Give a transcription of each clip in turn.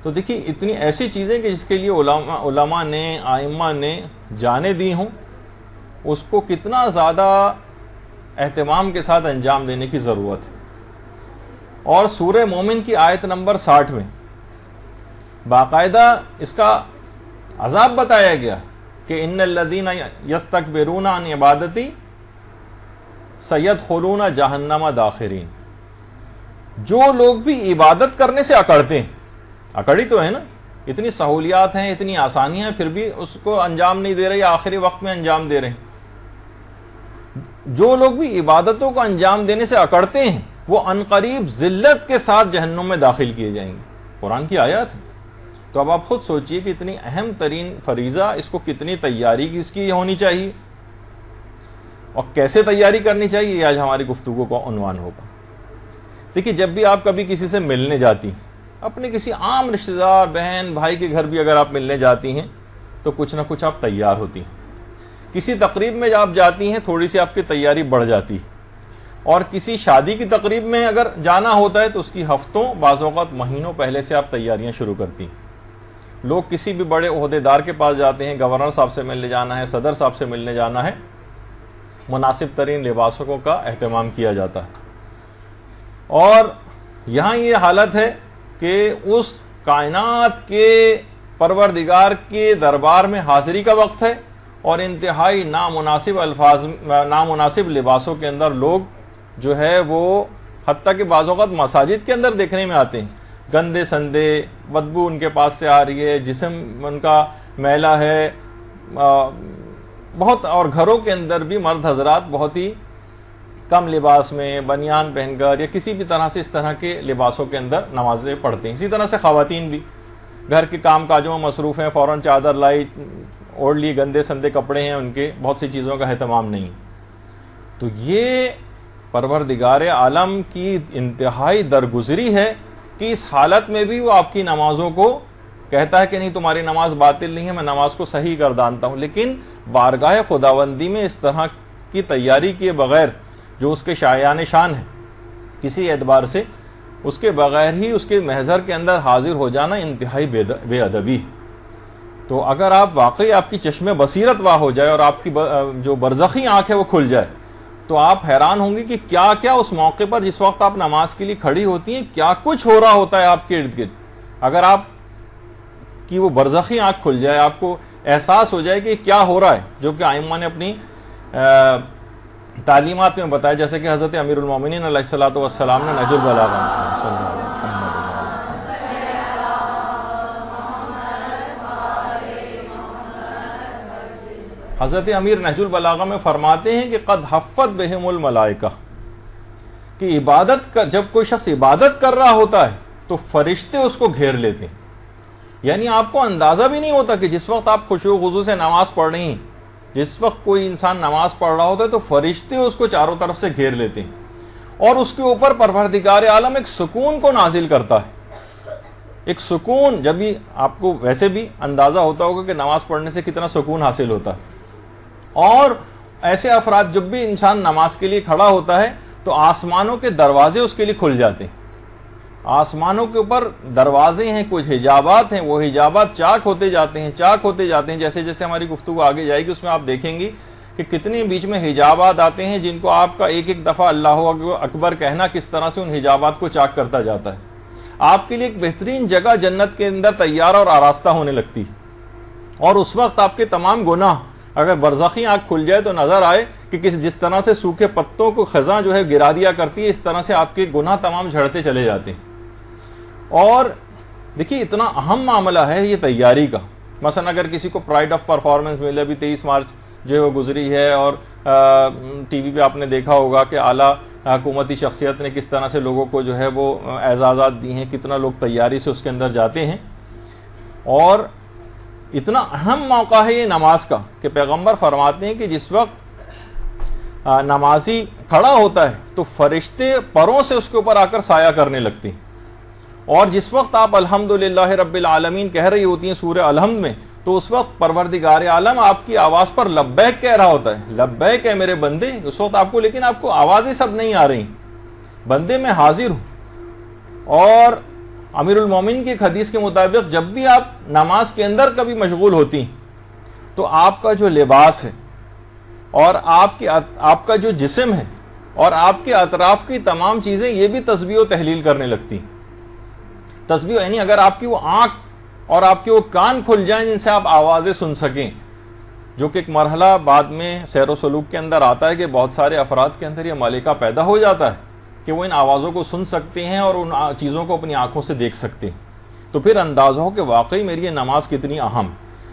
تو دیکھیے اتنی ایسی چیزیں کہ جس کے لیے علماء نے ائمہ نے جانیں دی ہوں، اس کو کتنا زیادہ اہتمام کے ساتھ انجام دینے کی ضرورت ہے۔ اور سورہ مومن کی آیت نمبر 60 میں باقاعدہ اس کا عذاب بتایا گیا کہ ان الذین یستکبرون عن عبادتی سیدخلون جہنم داخرین۔ جو لوگ بھی عبادت کرنے سے اکڑتے ہیں، اکڑی تو ہے نا، اتنی سہولیات ہیں، اتنی آسانیاں ہیں، پھر بھی اس کو انجام نہیں دے رہے یا آخری وقت میں انجام دے رہے ہیں۔ جو لوگ بھی عبادتوں کو انجام دینے سے اکڑتے ہیں وہ عنقریب ذلت کے ساتھ جہنم میں داخل کیے جائیں گے، قرآن کی آیات ہے۔ تو اب آپ خود سوچئے کہ اتنی اہم ترین فریضہ، اس کو کتنی تیاری کی اس کی ہونی چاہیے اور کیسے تیاری کرنی چاہیے، یہ آج ہماری گفتگو کا عنوان ہوگا۔ دیکھیے جب بھی آپ کبھی کسی سے ملنے جاتی ہیں، اپنے کسی عام رشتہ دار بہن بھائی کے گھر بھی اگر آپ ملنے جاتی ہیں تو کچھ نہ کچھ آپ تیار ہوتی ہیں۔ کسی تقریب میں جب آپ جاتی ہیں تھوڑی سی آپ کی تیاری بڑھ جاتی ہے، اور کسی شادی کی تقریب میں اگر جانا ہوتا ہے تو اس کی ہفتوں بعض اوقات مہینوں پہلے سے آپ تیاریاں شروع کرتی ہیں۔ لوگ کسی بھی بڑے عہدیدار کے پاس جاتے ہیں، گورنر صاحب سے ملنے جانا ہے، صدر صاحب سے ملنے جانا ہے، مناسب ترین لباسوں کا اہتمام کیا جاتا ہے۔ اور یہاں یہ حالت ہے کہ اس کائنات کے پروردگار کے دربار میں حاضری کا وقت ہے، اور انتہائی نامناسب لباسوں کے اندر لوگ جو ہے وہ حتیٰ کہ بعض اوقات مساجد کے اندر دیکھنے میں آتے ہیں، گندے سندے، بدبو ان کے پاس سے آ رہی ہے، جسم ان کا میلا ہے بہت، اور گھروں کے اندر بھی مرد حضرات بہت ہی کم لباس میں بنیان پہن کر یا کسی بھی طرح سے اس طرح کے لباسوں کے اندر نمازیں پڑھتے ہیں۔ اسی طرح سے خواتین بھی گھر کے کام کاجوں میں مصروف ہیں، فوراً چادر لائی، اوڑھ لی، گندے سندے کپڑے ہیں ان کے، بہت سی چیزوں کا اہتمام نہیں۔ تو یہ پروردگار عالم کی انتہائی درگزری ہے کہ اس حالت میں بھی وہ آپ کی نمازوں کو کہتا ہے کہ نہیں تمہاری نماز باطل نہیں ہے، میں نماز کو صحیح گردانتا ہوں، لیکن بارگاہ خداوندی میں اس طرح کی تیاری کیے بغیر، جو اس کے شایان شان ہے کسی اعتبار سے، اس کے بغیر ہی اس کے محضر کے اندر حاضر ہو جانا انتہائی بے ادبی ہے۔ تو اگر آپ واقعی آپ کی چشم بصیرت واہ ہو جائے اور آپ کی جو برزخی آنکھ ہے وہ کھل جائے، تو آپ حیران ہوں گے کہ کیا کیا اس موقع پر جس وقت آپ نماز کے لیے کھڑی ہوتی ہیں کیا کچھ ہو رہا ہوتا ہے آپ کے ارد گرد۔ اگر آپ کی وہ برزخی آنکھ کھل جائے، آپ کو احساس ہو جائے کہ کیا ہو رہا ہے، جو کہ ائمہ نے اپنی تعلیمات میں بتایا، جیسے کہ حضرت امیر المومنین علیہ الصلوۃ والسلام نے نہج البلاغہ حضرت امیر نہج البلاغہ میں فرماتے ہیں کہ قد حفت بہم الملائکہ، کہ عبادت کا جب کوئی شخص عبادت کر رہا ہوتا ہے تو فرشتے اس کو گھیر لیتے ہیں۔ یعنی آپ کو اندازہ بھی نہیں ہوتا کہ جس وقت آپ خشوع و خضوع سے نماز پڑھ رہی ہیں، جس وقت کوئی انسان نماز پڑھ رہا ہوتا ہے تو فرشتے اس کو چاروں طرف سے گھیر لیتے ہیں، اور اس کے اوپر پروردگار عالم ایک سکون کو نازل کرتا ہے۔ ایک سکون، جب بھی آپ کو ویسے بھی اندازہ ہوتا ہوگا کہ نماز پڑھنے سے کتنا سکون حاصل ہوتا ہے، اور ایسے افراد جب بھی انسان نماز کے لیے کھڑا ہوتا ہے تو آسمانوں کے دروازے اس کے لیے کھل جاتے ہیں۔ آسمانوں کے اوپر دروازے ہیں، کچھ حجابات ہیں، وہ حجابات چاک ہوتے جاتے ہیں، چاک ہوتے جاتے ہیں۔ جیسے جیسے ہماری گفتگو آگے جائے گی اس میں آپ دیکھیں گی کہ کتنے بیچ میں حجابات آتے ہیں جن کو آپ کا ایک ایک دفعہ اللہ اکبر کہنا کس طرح سے ان حجابات کو چاک کرتا جاتا ہے۔ آپ کے لیے ایک بہترین جگہ جنت کے اندر تیار اور آراستہ ہونے لگتی ہے، اور اس وقت آپ کے تمام گناہ اگر برزخی آنکھ کھل جائے تو نظر آئے کہ جس طرح سے سوکھے پتوں کو خزاں جو ہے گرا دیا کرتی ہے، اس طرح سے آپ کے گناہ تمام جھڑتے چلے جاتے ہیں۔ اور دیکھیے اتنا اہم معاملہ ہے یہ تیاری کا۔ مثلا اگر کسی کو پرائڈ آف پرفارمنس ملے، ابھی 23 مارچ جو ہے وہ گزری ہے، اور ٹی وی پہ آپ نے دیکھا ہوگا کہ اعلیٰ حکومتی شخصیت نے کس طرح سے لوگوں کو جو ہے وہ اعزازات دی ہیں، کتنا لوگ تیاری سے اس کے اندر جاتے ہیں۔ اور اتنا اہم موقع ہے یہ نماز کا کہ پیغمبر فرماتے ہیں کہ جس وقت نمازی کھڑا ہوتا ہے تو فرشتے پروں سے اس کے اوپر آ کر سایہ کرنے لگتے ہیں، اور جس وقت آپ الحمدللہ رب العالمین کہہ رہی ہوتی ہیں سورہ الحمد میں، تو اس وقت پروردگار عالم آپ کی آواز پر لبیک کہہ رہا ہوتا ہے، لبیک ہے میرے بندے۔ اس وقت آپ کو، لیکن آپ کو آوازیں سب نہیں آ رہی، بندے میں حاضر ہوں۔ اور امیر المومنین کی ایک حدیث کے مطابق جب بھی آپ نماز کے اندر کبھی مشغول ہوتی تو آپ کا جو لباس ہے اور آپ کا جو جسم ہے اور آپ کے اطراف کی تمام چیزیں یہ بھی تسبیح و تحلیل کرنے لگتی ہیں. تسبیح یعنی اگر آپ کی وہ آنکھ اور آپ کے وہ کان کھل جائیں جن سے آپ آوازیں سن سکیں، جو کہ ایک مرحلہ بعد میں سیر و سلوک کے اندر آتا ہے کہ بہت سارے افراد کے اندر یہ ملکہ پیدا ہو جاتا ہے کہ وہ ان آوازوں کو سن سکتے ہیں اور ان چیزوں کو اپنی آنکھوں سے دیکھ سکتے ہیں. تو پھر اندازہ ہو کہ واقعی میری یہ نماز کتنی اہم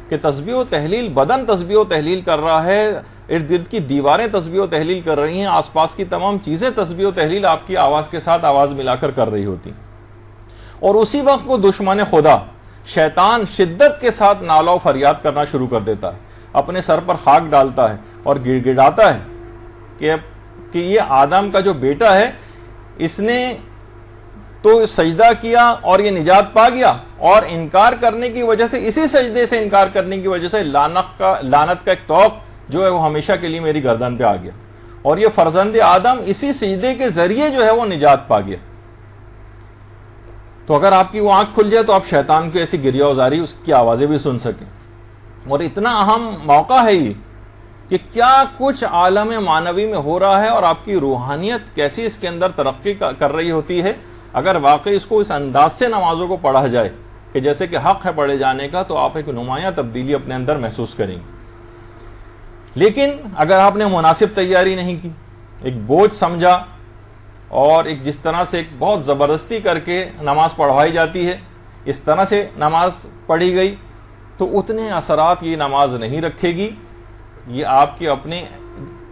کہ تسبیح و تحلیل، بدن تسبیح و تحلیل کر رہا ہے، ارد گرد کی دیواریں تسبیح و تحلیل کر رہی ہیں، آس پاس کی تمام چیزیں تسبیح و تحلیل آپ کی آواز کے ساتھ آواز ملا کر رہی ہوتی. اور اسی وقت وہ دشمن خدا شیطان شدت کے ساتھ نالہ و فریاد کرنا شروع کر دیتا ہے، اپنے سر پر خاک ڈالتا ہے اور گڑ گڑاتا ہے کہ یہ آدم کا جو بیٹا ہے اس نے تو سجدہ کیا اور یہ نجات پا گیا، اور انکار کرنے کی وجہ سے، اسی سجدے سے انکار کرنے کی وجہ سے لعنت کا ایک طوق جو ہے وہ ہمیشہ کے لیے میری گردن پہ آ گیا، اور یہ فرزند آدم اسی سجدے کے ذریعے جو ہے وہ نجات پا گیا. تو اگر آپ کی وہ آنکھ کھل جائے تو آپ شیطان کی ایسی گریہ وزاری، اس کی آوازیں بھی سن سکیں. اور اتنا اہم موقع ہے یہ کہ کیا کچھ عالم معنوی میں ہو رہا ہے اور آپ کی روحانیت کیسی اس کے اندر ترقی کر رہی ہوتی ہے اگر واقعی اس کو اس انداز سے نمازوں کو پڑھا جائے کہ جیسے کہ حق ہے پڑھے جانے کا، تو آپ ایک نمایاں تبدیلی اپنے اندر محسوس کریں گے. لیکن اگر آپ نے مناسب تیاری نہیں کی، ایک بوجھ سمجھا اور ایک جس طرح سے ایک بہت زبردستی کر کے نماز پڑھوائی جاتی ہے اس طرح سے نماز پڑھی گئی، تو اتنے اثرات یہ نماز نہیں رکھے گی. یہ آپ کے اپنے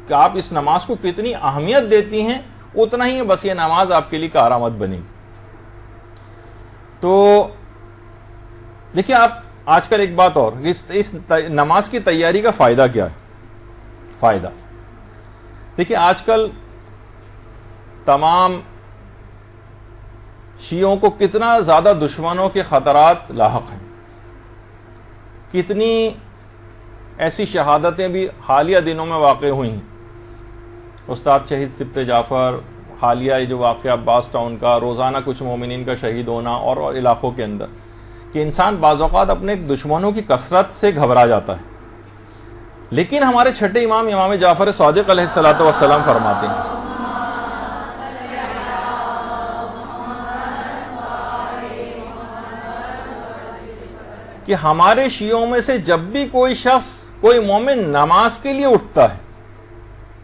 کہ آپ اس نماز کو کتنی اہمیت دیتی ہیں اتنا ہی بس یہ نماز آپ کے لیے کارآمد بنے گی. تو دیکھیے آپ آج کل ایک بات اور، اس نماز کی تیاری کا فائدہ کیا ہے؟ فائدہ دیکھیے آج کل تمام شیعوں کو کتنا زیادہ دشمنوں کے خطرات لاحق ہیں، کتنی ایسی شہادتیں بھی حالیہ دنوں میں واقع ہوئی ہیں. استاد شہید سبط جعفر، حالیہ جو واقعہ عباس ٹاؤن کا، روزانہ کچھ مومنین کا شہید ہونا اور علاقوں کے اندر، کہ انسان بعض اوقات اپنے دشمنوں کی کثرت سے گھبرا جاتا ہے. لیکن ہمارے چھٹے امام جعفر صادق علیہ الصلوۃ والسلام فرماتے ہیں کہ ہمارے شیعوں میں سے جب بھی کوئی شخص، کوئی مومن نماز کے لیے اٹھتا ہے،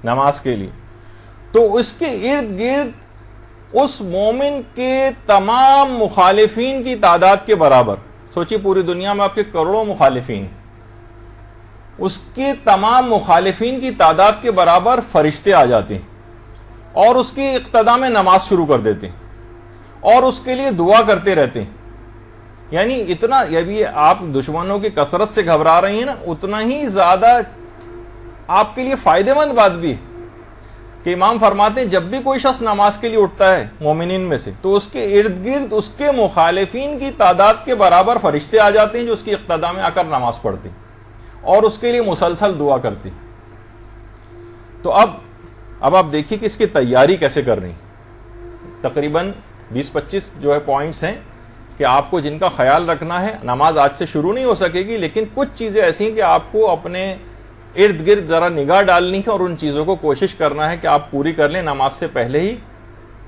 نماز کے لیے، تو اس کے ارد گرد اس مومن کے تمام مخالفین کی تعداد کے برابر، سوچیے پوری دنیا میں آپ کے کروڑوں مخالفین، اس کے تمام مخالفین کی تعداد کے برابر فرشتے آ جاتے ہیں اور اس کی اقتدا میں نماز شروع کر دیتے ہیں اور اس کے لیے دعا کرتے رہتے ہیں. یعنی اتنا، یہ بھی آپ دشمنوں کی کثرت سے گھبرا رہی ہیں نا، اتنا ہی زیادہ آپ کے لیے فائدہ مند بات بھی ہے کہ امام فرماتے ہیں جب بھی کوئی شخص نماز کے لیے اٹھتا ہے مومنین میں سے تو اس کے ارد گرد اس کے مخالفین کی تعداد کے برابر فرشتے آ جاتے ہیں جو اس کی اقتدا میں آ کر نماز پڑھتے ہیں اور اس کے لیے مسلسل دعا کرتے ہیں. تو اب آپ دیکھیے کہ اس کی تیاری کیسے کر رہی ہیں. تقریباً 20-25 جو ہے پوائنٹس ہیں کہ آپ کو جن کا خیال رکھنا ہے. نماز آج سے شروع نہیں ہو سکے گی لیکن کچھ چیزیں ایسی ہیں کہ آپ کو اپنے ارد گرد ذرا نگاہ ڈالنی ہے اور ان چیزوں کو کوشش کرنا ہے کہ آپ پوری کر لیں نماز سے پہلے ہی.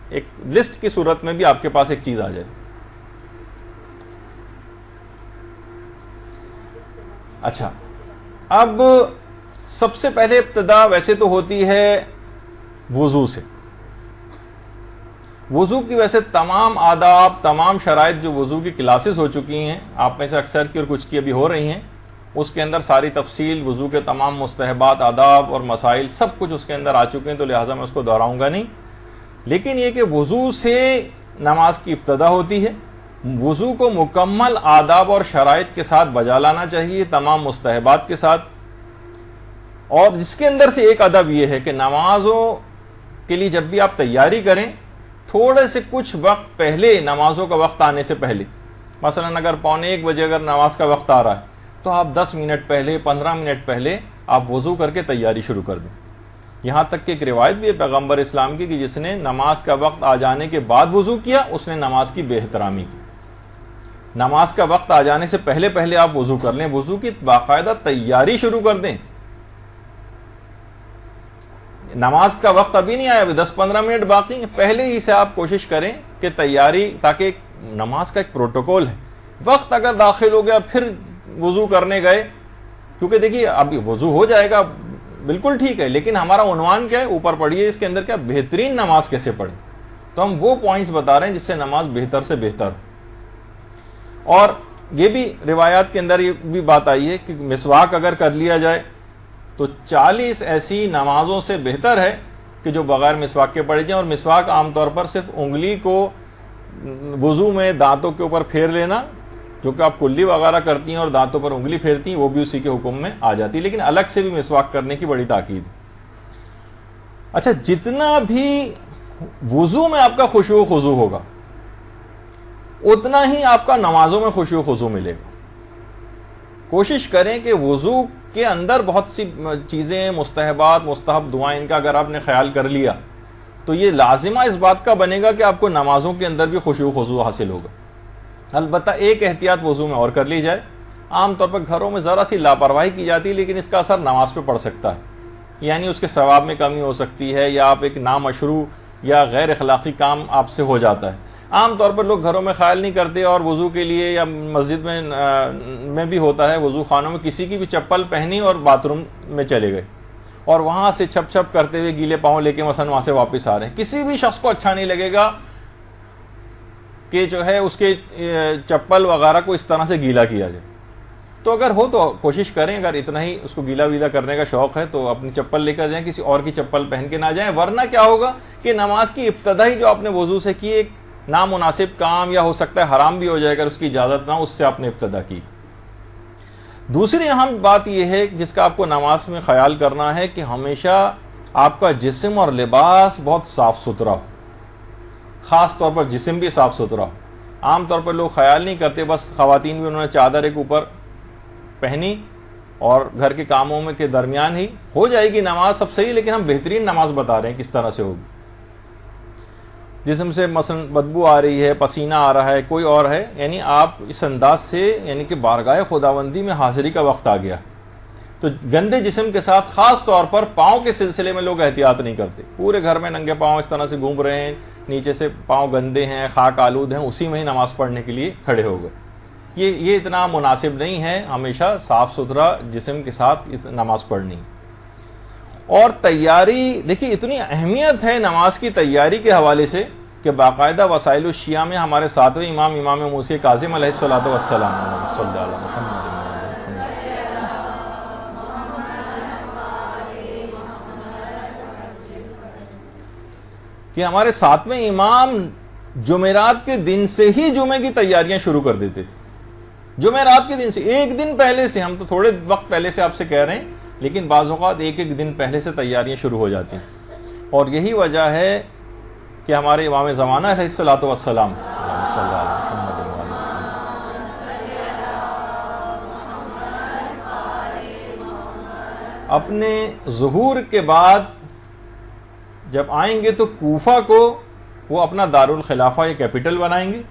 ایک لسٹ کی صورت میں بھی آپ کے پاس ایک چیز آ جائے. اچھا، اب سب سے پہلے ابتدا ویسے تو ہوتی ہے وضو سے. وضو کی ویسے تمام آداب، تمام شرائط جو وضو کی کلاسز ہو چکی ہیں، آپ میں سے اکثر کی اور کچھ کی ابھی ہو رہی ہیں، اس کے اندر ساری تفصیل وضو کے تمام مستحبات، آداب اور مسائل سب کچھ اس کے اندر آ چکے ہیں، تو لہٰذا میں اس کو دہراؤں گا نہیں. لیکن یہ کہ وضو سے نماز کی ابتدا ہوتی ہے. وضو کو مکمل آداب اور شرائط کے ساتھ بجا لانا چاہیے، تمام مستحبات کے ساتھ. اور جس کے اندر سے ایک ادب یہ ہے کہ نمازوں کے لیے جب بھی آپ تیاری کریں تھوڑے سے کچھ وقت پہلے، نمازوں کا وقت آنے سے پہلے، مثلا اگر 1:45 بجے اگر نماز کا وقت آ رہا ہے تو آپ 10 منٹ پہلے، 15 منٹ پہلے آپ وضو کر کے تیاری شروع کر دیں. یہاں تک کہ ایک روایت بھی ہے پیغمبر اسلام کی کہ جس نے نماز کا وقت آ جانے کے بعد وضو کیا اس نے نماز کی بے احترامی کی. نماز کا وقت آ جانے سے پہلے پہلے آپ وضو کر لیں، وضو کی باقاعدہ تیاری شروع کر دیں. نماز کا وقت ابھی نہیں آیا، ابھی 10-15 منٹ باقی ہیں، پہلے ہی سے آپ کوشش کریں کہ تیاری، تاکہ نماز کا ایک پروٹوکول ہے. وقت اگر داخل ہو گیا پھر وضو کرنے گئے، کیونکہ دیکھیے ابھی وضو ہو جائے گا بالکل ٹھیک ہے، لیکن ہمارا عنوان کیا ہے اوپر پڑھیے، اس کے اندر کیا بہترین نماز کیسے پڑھیں. تو ہم وہ پوائنٹس بتا رہے ہیں جس سے نماز بہتر سے بہتر ہو. اور یہ بھی روایات کے اندر یہ بھی بات آئی ہے کہ مسواک اگر کر لیا جائے تو 40 ایسی نمازوں سے بہتر ہے کہ جو بغیر مسواک کے پڑھی جائیں. اور مسواک عام طور پر صرف انگلی کو وضو میں دانتوں کے اوپر پھیر لینا، جو کہ آپ کلی وغیرہ کرتی ہیں اور دانتوں پر انگلی پھیرتی ہیں، وہ بھی اسی کے حکم میں آ جاتی ہے، لیکن الگ سے بھی مسواک کرنے کی بڑی تاکید. اچھا، جتنا بھی وضو میں آپ کا خشوع و خضوع ہوگا اتنا ہی آپ کا نمازوں میں خشوع و خضوع ملے گا. کوشش کریں کہ وضو کے اندر بہت سی چیزیں، مستحبات، مستحب دعائیں، ان کا اگر آپ نے خیال کر لیا تو یہ لازمہ اس بات کا بنے گا کہ آپ کو نمازوں کے اندر بھی خشوع و خضوع حاصل ہوگا. البتہ ایک احتیاط وضو میں اور کر لی جائے. عام طور پر گھروں میں ذرا سی لاپرواہی کی جاتی ہے، لیکن اس کا اثر نماز پہ پڑ سکتا ہے، یعنی اس کے ثواب میں کمی ہو سکتی ہے، یا آپ ایک نامشروع یا غیر اخلاقی کام آپ سے ہو جاتا ہے. عام طور پر لوگ گھروں میں خیال نہیں کرتے، اور وضو کے لیے یا مسجد میں بھی ہوتا ہے، وضو خانوں میں کسی کی بھی چپل پہنی اور باتھ روم میں چلے گئے اور وہاں سے چھپ چھپ کرتے ہوئے گیلے پاؤں لے کے مثلا وہاں سے واپس آ رہے ہیں. کسی بھی شخص کو اچھا نہیں لگے گا کہ جو ہے اس کے چپل وغیرہ کو اس طرح سے گیلا کیا جائے. تو اگر ہو تو کوشش کریں، اگر اتنا ہی اس کو گیلا ویلا کرنے کا شوق ہے تو اپنی چپل لے کر جائیں، کسی اور کی چپل پہن کے نہ جائیں. ورنہ کیا ہوگا کہ نماز کی ابتدا ہی جو آپ نے وضو سے کی ایک نامناسب کام، یا ہو سکتا ہے حرام بھی ہو جائے، اگر اس کی اجازت نہ، اس سے آپ نے ابتدا کی. دوسری اہم بات یہ ہے جس کا آپ کو نماز میں خیال کرنا ہے کہ ہمیشہ آپ کا جسم اور لباس بہت صاف ستھرا ہو، خاص طور پر جسم بھی صاف ستھرا ہو. عام طور پر لوگ خیال نہیں کرتے، بس خواتین بھی انہوں نے چادر ایک اوپر پہنی اور گھر کے کاموں میں کے درمیان ہی ہو جائے گی نماز، سب صحیح، لیکن ہم بہترین نماز بتا رہے ہیں کس طرح سے ہوگی. جسم سے مثلا بدبو آ رہی ہے، پسینہ آ رہا ہے، کوئی اور ہے، یعنی آپ اس انداز سے، یعنی کہ بارگاہ خداوندی میں حاضری کا وقت آ گیا، تو گندے جسم کے ساتھ خاص طور پر پاؤں کے سلسلے میں لوگ احتیاط نہیں کرتے. پورے گھر میں ننگے پاؤں اس طرح سے گھوم رہے ہیں، نیچے سے پاؤں گندے ہیں، خاک آلود ہیں، اسی میں ہی نماز پڑھنے کے لیے کھڑے ہو گئے. یہ اتنا مناسب نہیں ہے. ہمیشہ صاف ستھرا جسم کے ساتھ نماز پڑھنی. اور تیاری، دیکھیے اتنی اہمیت ہے نماز کی تیاری کے حوالے سے کہ باقاعدہ وسائل الشیعہ میں ہمارے ساتویں امام موسی کاظم علیہ الصلوۃ والسلام صلی اللہ علیہ وسلم کہ ہمارے ساتویں امام جمعرات کے دن سے ہی جمعے کی تیاریاں شروع کر دیتے تھے. جمعرات کے دن سے، ایک دن پہلے سے، ہم تو تھوڑے وقت پہلے سے آپ سے کہہ رہے ہیں، لیکن بعض اوقات ایک دن پہلے سے تیاریاں شروع ہو جاتی ہیں. اور یہی وجہ ہے کہ ہمارے امام زمانہ علیہ الصلوۃ والسلام اپنے ظہور کے بعد جب آئیں گے تو کوفہ کو وہ اپنا دارالخلافہ یا کیپٹل بنائیں گے،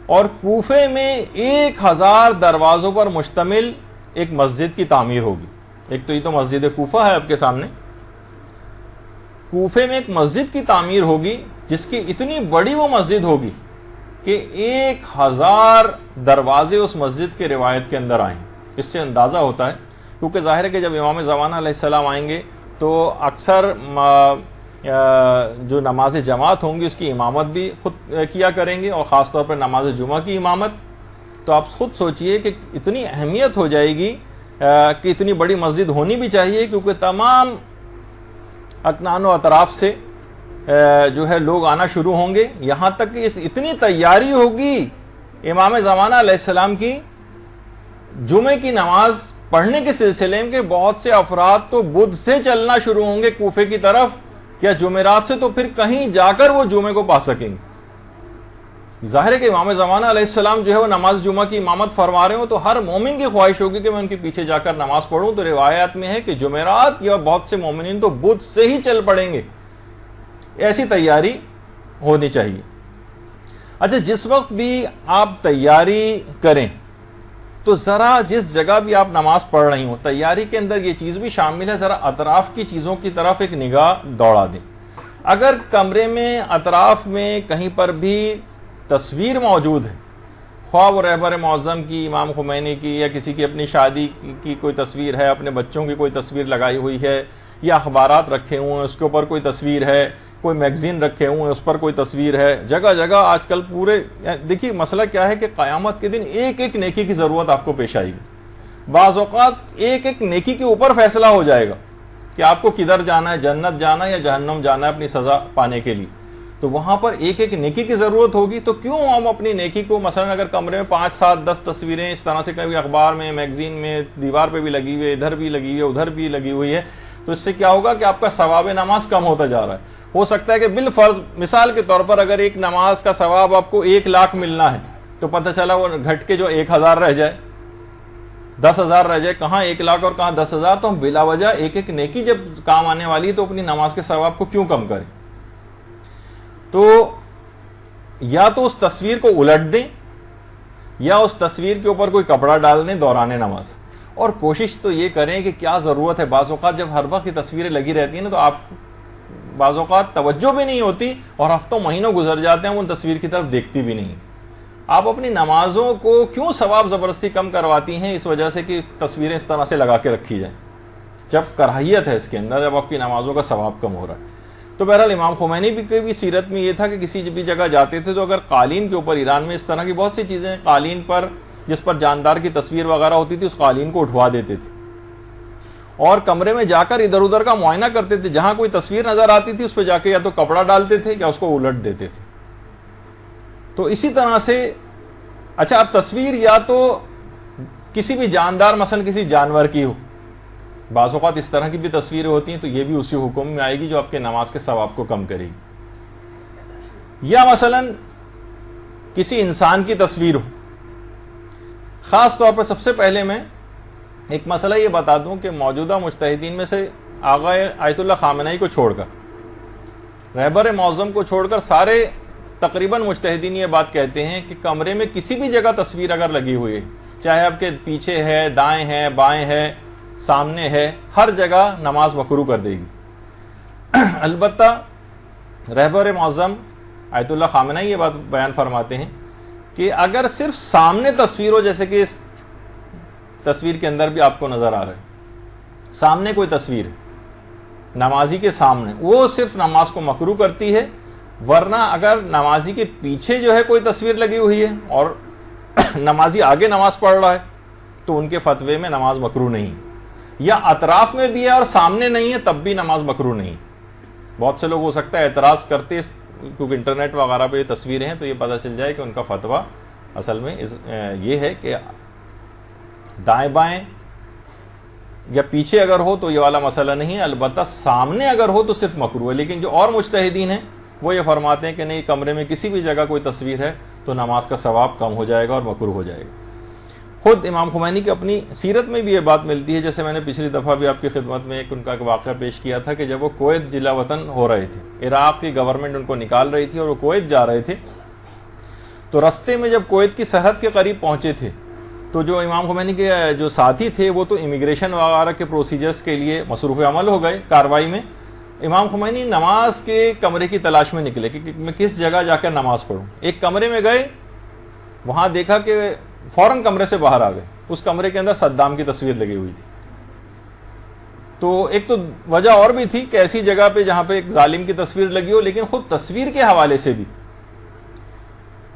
اور کوفے میں 1000 دروازوں پر مشتمل ایک مسجد کی تعمیر ہوگی. ایک تو یہ تو مسجد کوفہ ہے آپ کے سامنے، کوفے میں ایک مسجد کی تعمیر ہوگی جس کی اتنی بڑی وہ مسجد ہوگی کہ 1000 دروازے اس مسجد کے روایت کے اندر آئیں. اس سے اندازہ ہوتا ہے، کیونکہ ظاہر ہے کہ جب امام زمانہ علیہ السلام آئیں گے تو اکثر جو نماز جماعت ہوں گی اس کی امامت بھی خود کیا کریں گے، اور خاص طور پر نماز جمعہ کی امامت. تو آپ خود سوچئے کہ اتنی اہمیت ہو جائے گی کہ اتنی بڑی مسجد ہونی بھی چاہیے، کیونکہ تمام اکنان و اطراف سے جو ہے لوگ آنا شروع ہوں گے. یہاں تک کہ اتنی تیاری ہوگی امام زمانہ علیہ السلام کی جمعے کی نماز پڑھنے کے سلسلے میں کہ بہت سے افراد تو بدھ سے چلنا شروع ہوں گے کوفے کی طرف یا جمعرات سے، تو پھر کہیں جا کر وہ جمعے کو پا سکیں گے. ظاہر ہے کہ امام زمانہ علیہ السلام جو ہے وہ نماز جمعہ کی امامت فرما رہے ہوں تو ہر مومن کی خواہش ہوگی کہ میں ان کے پیچھے جا کر نماز پڑھوں. تو روایات میں ہے کہ جمعرات یا بہت سے مومنین تو بدھ سے ہی چل پڑیں گے. ایسی تیاری ہونی چاہیے. اچھا جس وقت بھی آپ تیاری کریں تو ذرا جس جگہ بھی آپ نماز پڑھ رہی ہوں تیاری کے اندر یہ چیز بھی شامل ہے، ذرا اطراف کی چیزوں کی طرف ایک نگاہ دوڑا دیں۔ اگر کمرے میں اطراف میں کہیں پر بھی تصویر موجود ہے، خواہ وہ رہبر معظم کی، امام خمینی کی، یا کسی کی اپنی شادی کی کوئی تصویر ہے، اپنے بچوں کی کوئی تصویر لگائی ہوئی ہے، یا اخبارات رکھے ہوئے ہیں اس کے اوپر کوئی تصویر ہے، کوئی میگزین رکھے ہوئے ہیں اس پر کوئی تصویر ہے، جگہ جگہ آج کل پورے دیکھیے مسئلہ کیا ہے کہ قیامت کے دن ایک ایک نیکی کی ضرورت آپ کو پیش آئے گی۔ بعض اوقات ایک ایک نیکی کے اوپر فیصلہ ہو جائے گا کہ آپ کو کدھر جانا ہے، جنت جانا ہے یا جہنم جانا ہے اپنی سزا پانے کے لیے، تو وہاں پر ایک ایک نیکی کی ضرورت ہوگی۔ تو کیوں ہم اپنی نیکی کو مثلا اگر کمرے میں 5 7 10 تصویریں اس طرح سے کبھی اخبار میں، میگزین میں، دیوار پہ بھی لگی ہوئی ہے، ادھر بھی لگی ہوئی ہے، ادھر بھی لگی ہوئی ہے، تو اس سے کیا ہوگا کہ آپ کا ثواب نماز کم ہوتا جا رہا ہے۔ ہو سکتا ہے کہ بالفرض مثال کے طور پر اگر ایک نماز کا ثواب آپ کو 1 لاکھ ملنا ہے تو پتہ چلا وہ گھٹ کے جو 1000 رہ جائے، 10,000 رہ جائے، کہاں 1 لاکھ اور کہاں 10,000، تو ہم بلا وجہ ایک ایک نیکی جب کام آنے والی ہے تو اپنی نماز کے ثواب کو کیوں کم کریں؟ تو یا تو اس تصویر کو الٹ دیں یا اس تصویر کے اوپر کوئی کپڑا ڈال دیں دوران نماز، اور کوشش تو یہ کریں کہ کیا ضرورت ہے۔ بعض اوقات جب ہر وقت یہ تصویریں لگی رہتی ہیں نا تو آپ بعض اوقات توجہ بھی نہیں ہوتی اور ہفتوں مہینوں گزر جاتے ہیں ان تصویر کی طرف دیکھتی بھی نہیں۔ آپ اپنی نمازوں کو کیوں ثواب زبردستی کم کرواتی ہیں؟ اس وجہ سے کہ تصویریں اس طرح سے لگا کے رکھی جائیں، جب کراہیت ہے اس کے اندر، جب آپ کی نمازوں کا ثواب کم ہو رہا ہے۔ تو بہرحال امام خمینی بھی سیرت میں یہ تھا کہ کسی بھی جگہ جاتے تھے تو اگر قالین کے اوپر، ایران میں اس طرح کی بہت سی چیزیں قالین پر جس پر جاندار کی تصویر وغیرہ ہوتی تھی اس قالین کو اٹھوا دیتے تھے اور کمرے میں جا کر ادھر ادھر کا معائنہ کرتے تھے، جہاں کوئی تصویر نظر آتی تھی اس پہ جا کے یا تو کپڑا ڈالتے تھے یا اس کو الٹ دیتے تھے۔ تو اسی طرح سے اچھا اب تصویر یا تو کسی بھی جاندار مثلا کسی جانور کی ہو، بعض اوقات اس طرح کی بھی تصویریں ہوتی ہیں تو یہ بھی اسی حکم میں آئے گی جو آپ کے نماز کے ثواب کو کم کرے گی۔ یا مثلا کسی انسان کی تصویر ہو، خاص طور پر سب سے پہلے میں ایک مسئلہ یہ بتا دوں کہ موجودہ مجتہدین میں سے آغا آیت اللہ خامنئی کو چھوڑ کر، رہبر معظم کو چھوڑ کر سارے تقریباً مجتہدین یہ بات کہتے ہیں کہ کمرے میں کسی بھی جگہ تصویر اگر لگی ہوئی ہے، چاہے آپ کے پیچھے ہے، دائیں ہے، بائیں ہے، سامنے ہے، ہر جگہ نماز مکروہ کر دے گی۔ البتہ رہبر معظم آیت اللہ خامنئی یہ بات بیان فرماتے ہیں کہ اگر صرف سامنے تصویر ہو، جیسے کہ اس تصویر کے اندر بھی آپ کو نظر آ رہا ہے، سامنے کوئی تصویر ہے نمازی کے سامنے، وہ صرف نماز کو مکروہ کرتی ہے۔ ورنہ اگر نمازی کے پیچھے جو ہے کوئی تصویر لگی ہوئی ہے اور نمازی آگے نماز پڑھ رہا ہے تو ان کے فتوے میں نماز مکروہ نہیں، یا اطراف میں بھی ہے اور سامنے نہیں ہے تب بھی نماز مکروہ نہیں۔ بہت سے لوگ ہو سکتا ہے اعتراض کرتے، کیونکہ انٹرنیٹ وغیرہ پہ یہ تصویریں ہیں تو یہ پتہ چل جائے کہ ان کا فتویٰ اصل میں یہ ہے کہ دائیں بائیں یا پیچھے اگر ہو تو یہ والا مسئلہ نہیں ہے، البتہ سامنے اگر ہو تو صرف مکروہ ہے۔ لیکن جو اور مجتہدین ہیں وہ یہ فرماتے ہیں کہ نہیں، کمرے میں کسی بھی جگہ کوئی تصویر ہے تو نماز کا ثواب کم ہو جائے گا اور مکروہ ہو جائے گا۔ خود امام خمینی کی اپنی سیرت میں بھی یہ بات ملتی ہے، جیسے میں نے پچھلی دفعہ بھی آپ کی خدمت میں ان کا واقعہ پیش کیا تھا کہ جب وہ کویت جلا وطن ہو رہے تھے، عراق کی گورنمنٹ ان کو نکال رہی تھی اور وہ کویت جا رہے تھے، تو رستے میں جب کویت کی سرحد کے قریب پہنچے تھے تو جو امام خمینی کے جو ساتھی تھے وہ تو امیگریشن وغیرہ کے پروسیجرز کے لیے مصروف عمل ہو گئے کاروائی میں۔ امام خمینی نماز کے کمرے کی تلاش میں نکلے کہ میں کس جگہ جا کر نماز پڑھوں۔ ایک کمرے میں گئے، وہاں دیکھا کہ فوراً کمرے سے باہر آ گئے، اس کمرے کے اندر صدام کی تصویر لگی ہوئی تھی۔ تو ایک تو وجہ اور بھی تھی کہ ایسی جگہ پہ جہاں پہ ایک ظالم کی تصویر لگی ہو، لیکن خود تصویر کے حوالے سے بھی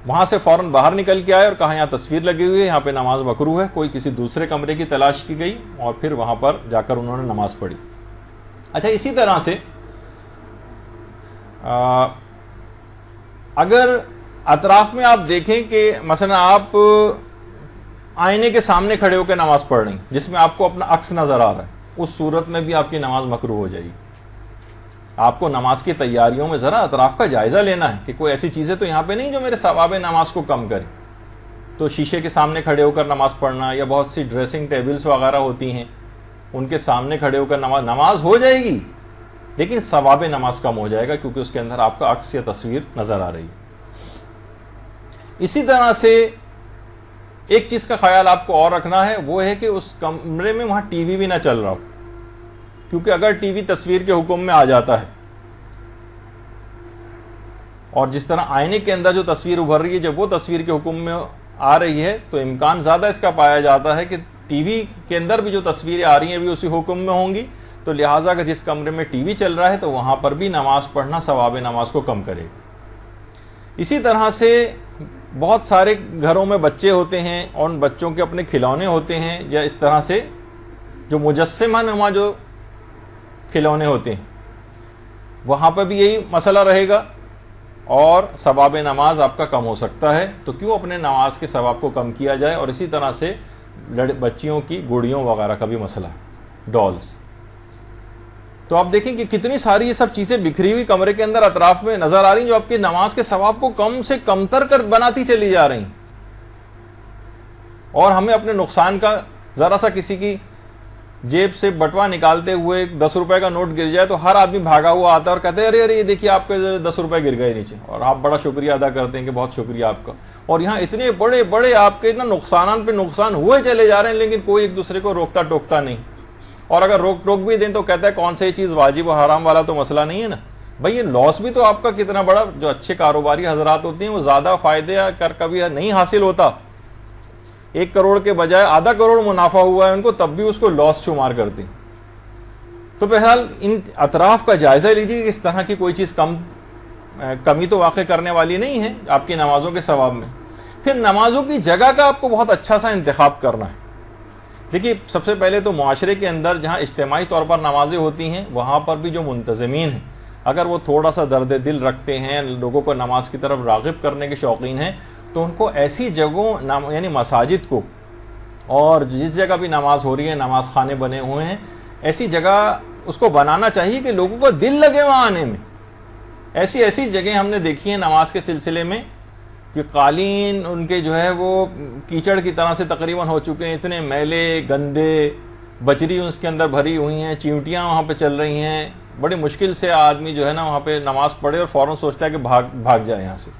وہاں سے فوراً باہر نکل کے آئے اور کہا یہاں تصویر لگی ہوئی ہے، یہاں پہ نماز مکروہ ہے۔ کوئی کسی دوسرے کمرے کی تلاش کی گئی اور پھر وہاں پر جا کر انہوں نے نماز پڑھی۔ اچھا اسی طرح سے اگر اطراف میں آپ دیکھیں کہ مثلا آپ آئینے کے سامنے کھڑے ہو کے نماز پڑھ رہی ہیں جس میں آپ کو اپنا عکس نظر آ رہا ہے، اس صورت میں بھی آپ کی نماز مکروہ ہو جائے گی۔ آپ کو نماز کی تیاریوں میں ذرا اطراف کا جائزہ لینا ہے کہ کوئی ایسی چیزیں تو یہاں پہ نہیں جو میرے ثواب نماز کو کم کرے۔ تو شیشے کے سامنے کھڑے ہو کر نماز پڑھنا، یا بہت سی ڈریسنگ ٹیبلز وغیرہ ہوتی ہیں ان کے سامنے کھڑے ہو کر نماز ہو جائے گی لیکن ثواب نماز کم ہو جائے گا، کیونکہ اس کے اندر آپ کا عکس یا تصویر نظر آ رہی ہے۔ اسی طرح سے ایک چیز کا خیال آپ کو اور رکھنا ہے، وہ ہے کہ اس کمرے میں وہاں ٹی وی بھی نہ چل رہا ہو، کیونکہ اگر ٹی وی تصویر کے حکم میں آ جاتا ہے، اور جس طرح آئینے کے اندر جو تصویر ابھر رہی ہے جب وہ تصویر کے حکم میں آ رہی ہے تو امکان زیادہ اس کا پایا جاتا ہے کہ ٹی وی کے اندر بھی جو تصویریں آ رہی ہیں بھی اسی حکم میں ہوں گی، تو لہٰذا کہ جس کمرے میں ٹی وی چل رہا ہے تو وہاں پر بھی نماز پڑھنا ثواب نماز کو کم کرے گا۔ اسی طرح سے بہت سارے گھروں میں بچے ہوتے ہیں اور ان بچوں کے اپنے کھلونے ہوتے ہیں، یا اس طرح سے جو مجسمہ نما جو کھلونے ہوتے ہیں، وہاں پہ بھی یہی مسئلہ رہے گا اور ثواب نماز آپ کا کم ہو سکتا ہے، تو کیوں اپنے نماز کے ثواب کو کم کیا جائے۔ اور اسی طرح سے بچیوں کی گڑیوں وغیرہ کا بھی مسئلہ ہے، ڈالز۔ تو آپ دیکھیں کہ کتنی ساری یہ سب چیزیں بکھری ہوئی کمرے کے اندر اطراف میں نظر آ رہی ہیں جو آپ کی نماز کے ثواب کو کم سے کم تر کر بناتی چلی جا رہی ہیں، اور ہمیں اپنے نقصان کا ذرا سا کسی کی جیب سے بٹوا نکالتے ہوئے 10 روپے کا نوٹ گر جائے تو ہر آدمی بھاگا ہوا آتا ہے اور کہتے ہیں ارے ارے یہ دیکھیے آپ کے 10 روپے گر گئے نیچے، اور آپ بڑا شکریہ ادا کرتے ہیں کہ بہت شکریہ آپ کا، اور یہاں اتنے بڑے بڑے آپ کے اتنا نقصانات پہ نقصان ہوئے چلے جا رہے ہیں، لیکن کوئی ایک دوسرے کو روکتا ٹوکتا نہیں، اور اگر روک ٹوک بھی دیں تو کہتا ہے کون سی چیز واجب و حرام والا تو مسئلہ نہیں ہے نا بھائی، یہ لاس بھی تو آپ کا کتنا بڑا، جو اچھے کاروباری حضرات ہوتے ہیں وہ زیادہ فائدے کر کبھی نہیں حاصل ہوتا، 1 کروڑ کے بجائے آدھا کروڑ منافع ہوا ہے ان کو، تب بھی اس کو لاس شمار کرتے ہیں۔ تو بہرحال ان اطراف کا جائزہ لیجیے کہ اس طرح کی کوئی چیز کمی تو واقع کرنے والی نہیں ہے آپ کی نمازوں کے ثواب میں۔ پھر نمازوں کی جگہ کا آپ کو بہت اچھا سا انتخاب کرنا ہے۔ دیکھیے سب سے پہلے تو معاشرے کے اندر جہاں اجتماعی طور پر نمازیں ہوتی ہیں وہاں پر بھی جو منتظمین ہیں اگر وہ تھوڑا سا درد دل رکھتے ہیں، لوگوں کو نماز کی طرف راغب کرنے کے شوقین ہیں، تو ان کو ایسی جگہوں یعنی مساجد کو، اور جس جگہ بھی نماز ہو رہی ہے نماز خانے بنے ہوئے ہیں، ایسی جگہ اس کو بنانا چاہیے کہ لوگوں کو دل لگے وہاں آنے میں۔ ایسی جگہیں ہم نے دیکھی ہیں نماز کے سلسلے میں کہ قالین ان کے جو ہے وہ کیچڑ کی طرح سے تقریباً ہو چکے ہیں، اتنے میلے گندے، بجری اس کے اندر بھری ہوئی ہیں، چیونٹیاں وہاں پہ چل رہی ہیں، بڑی مشکل سے آدمی جو ہے نا وہاں پہ نماز پڑھے اور فوراً سوچتا ہے کہ بھاگ جائے یہاں سے۔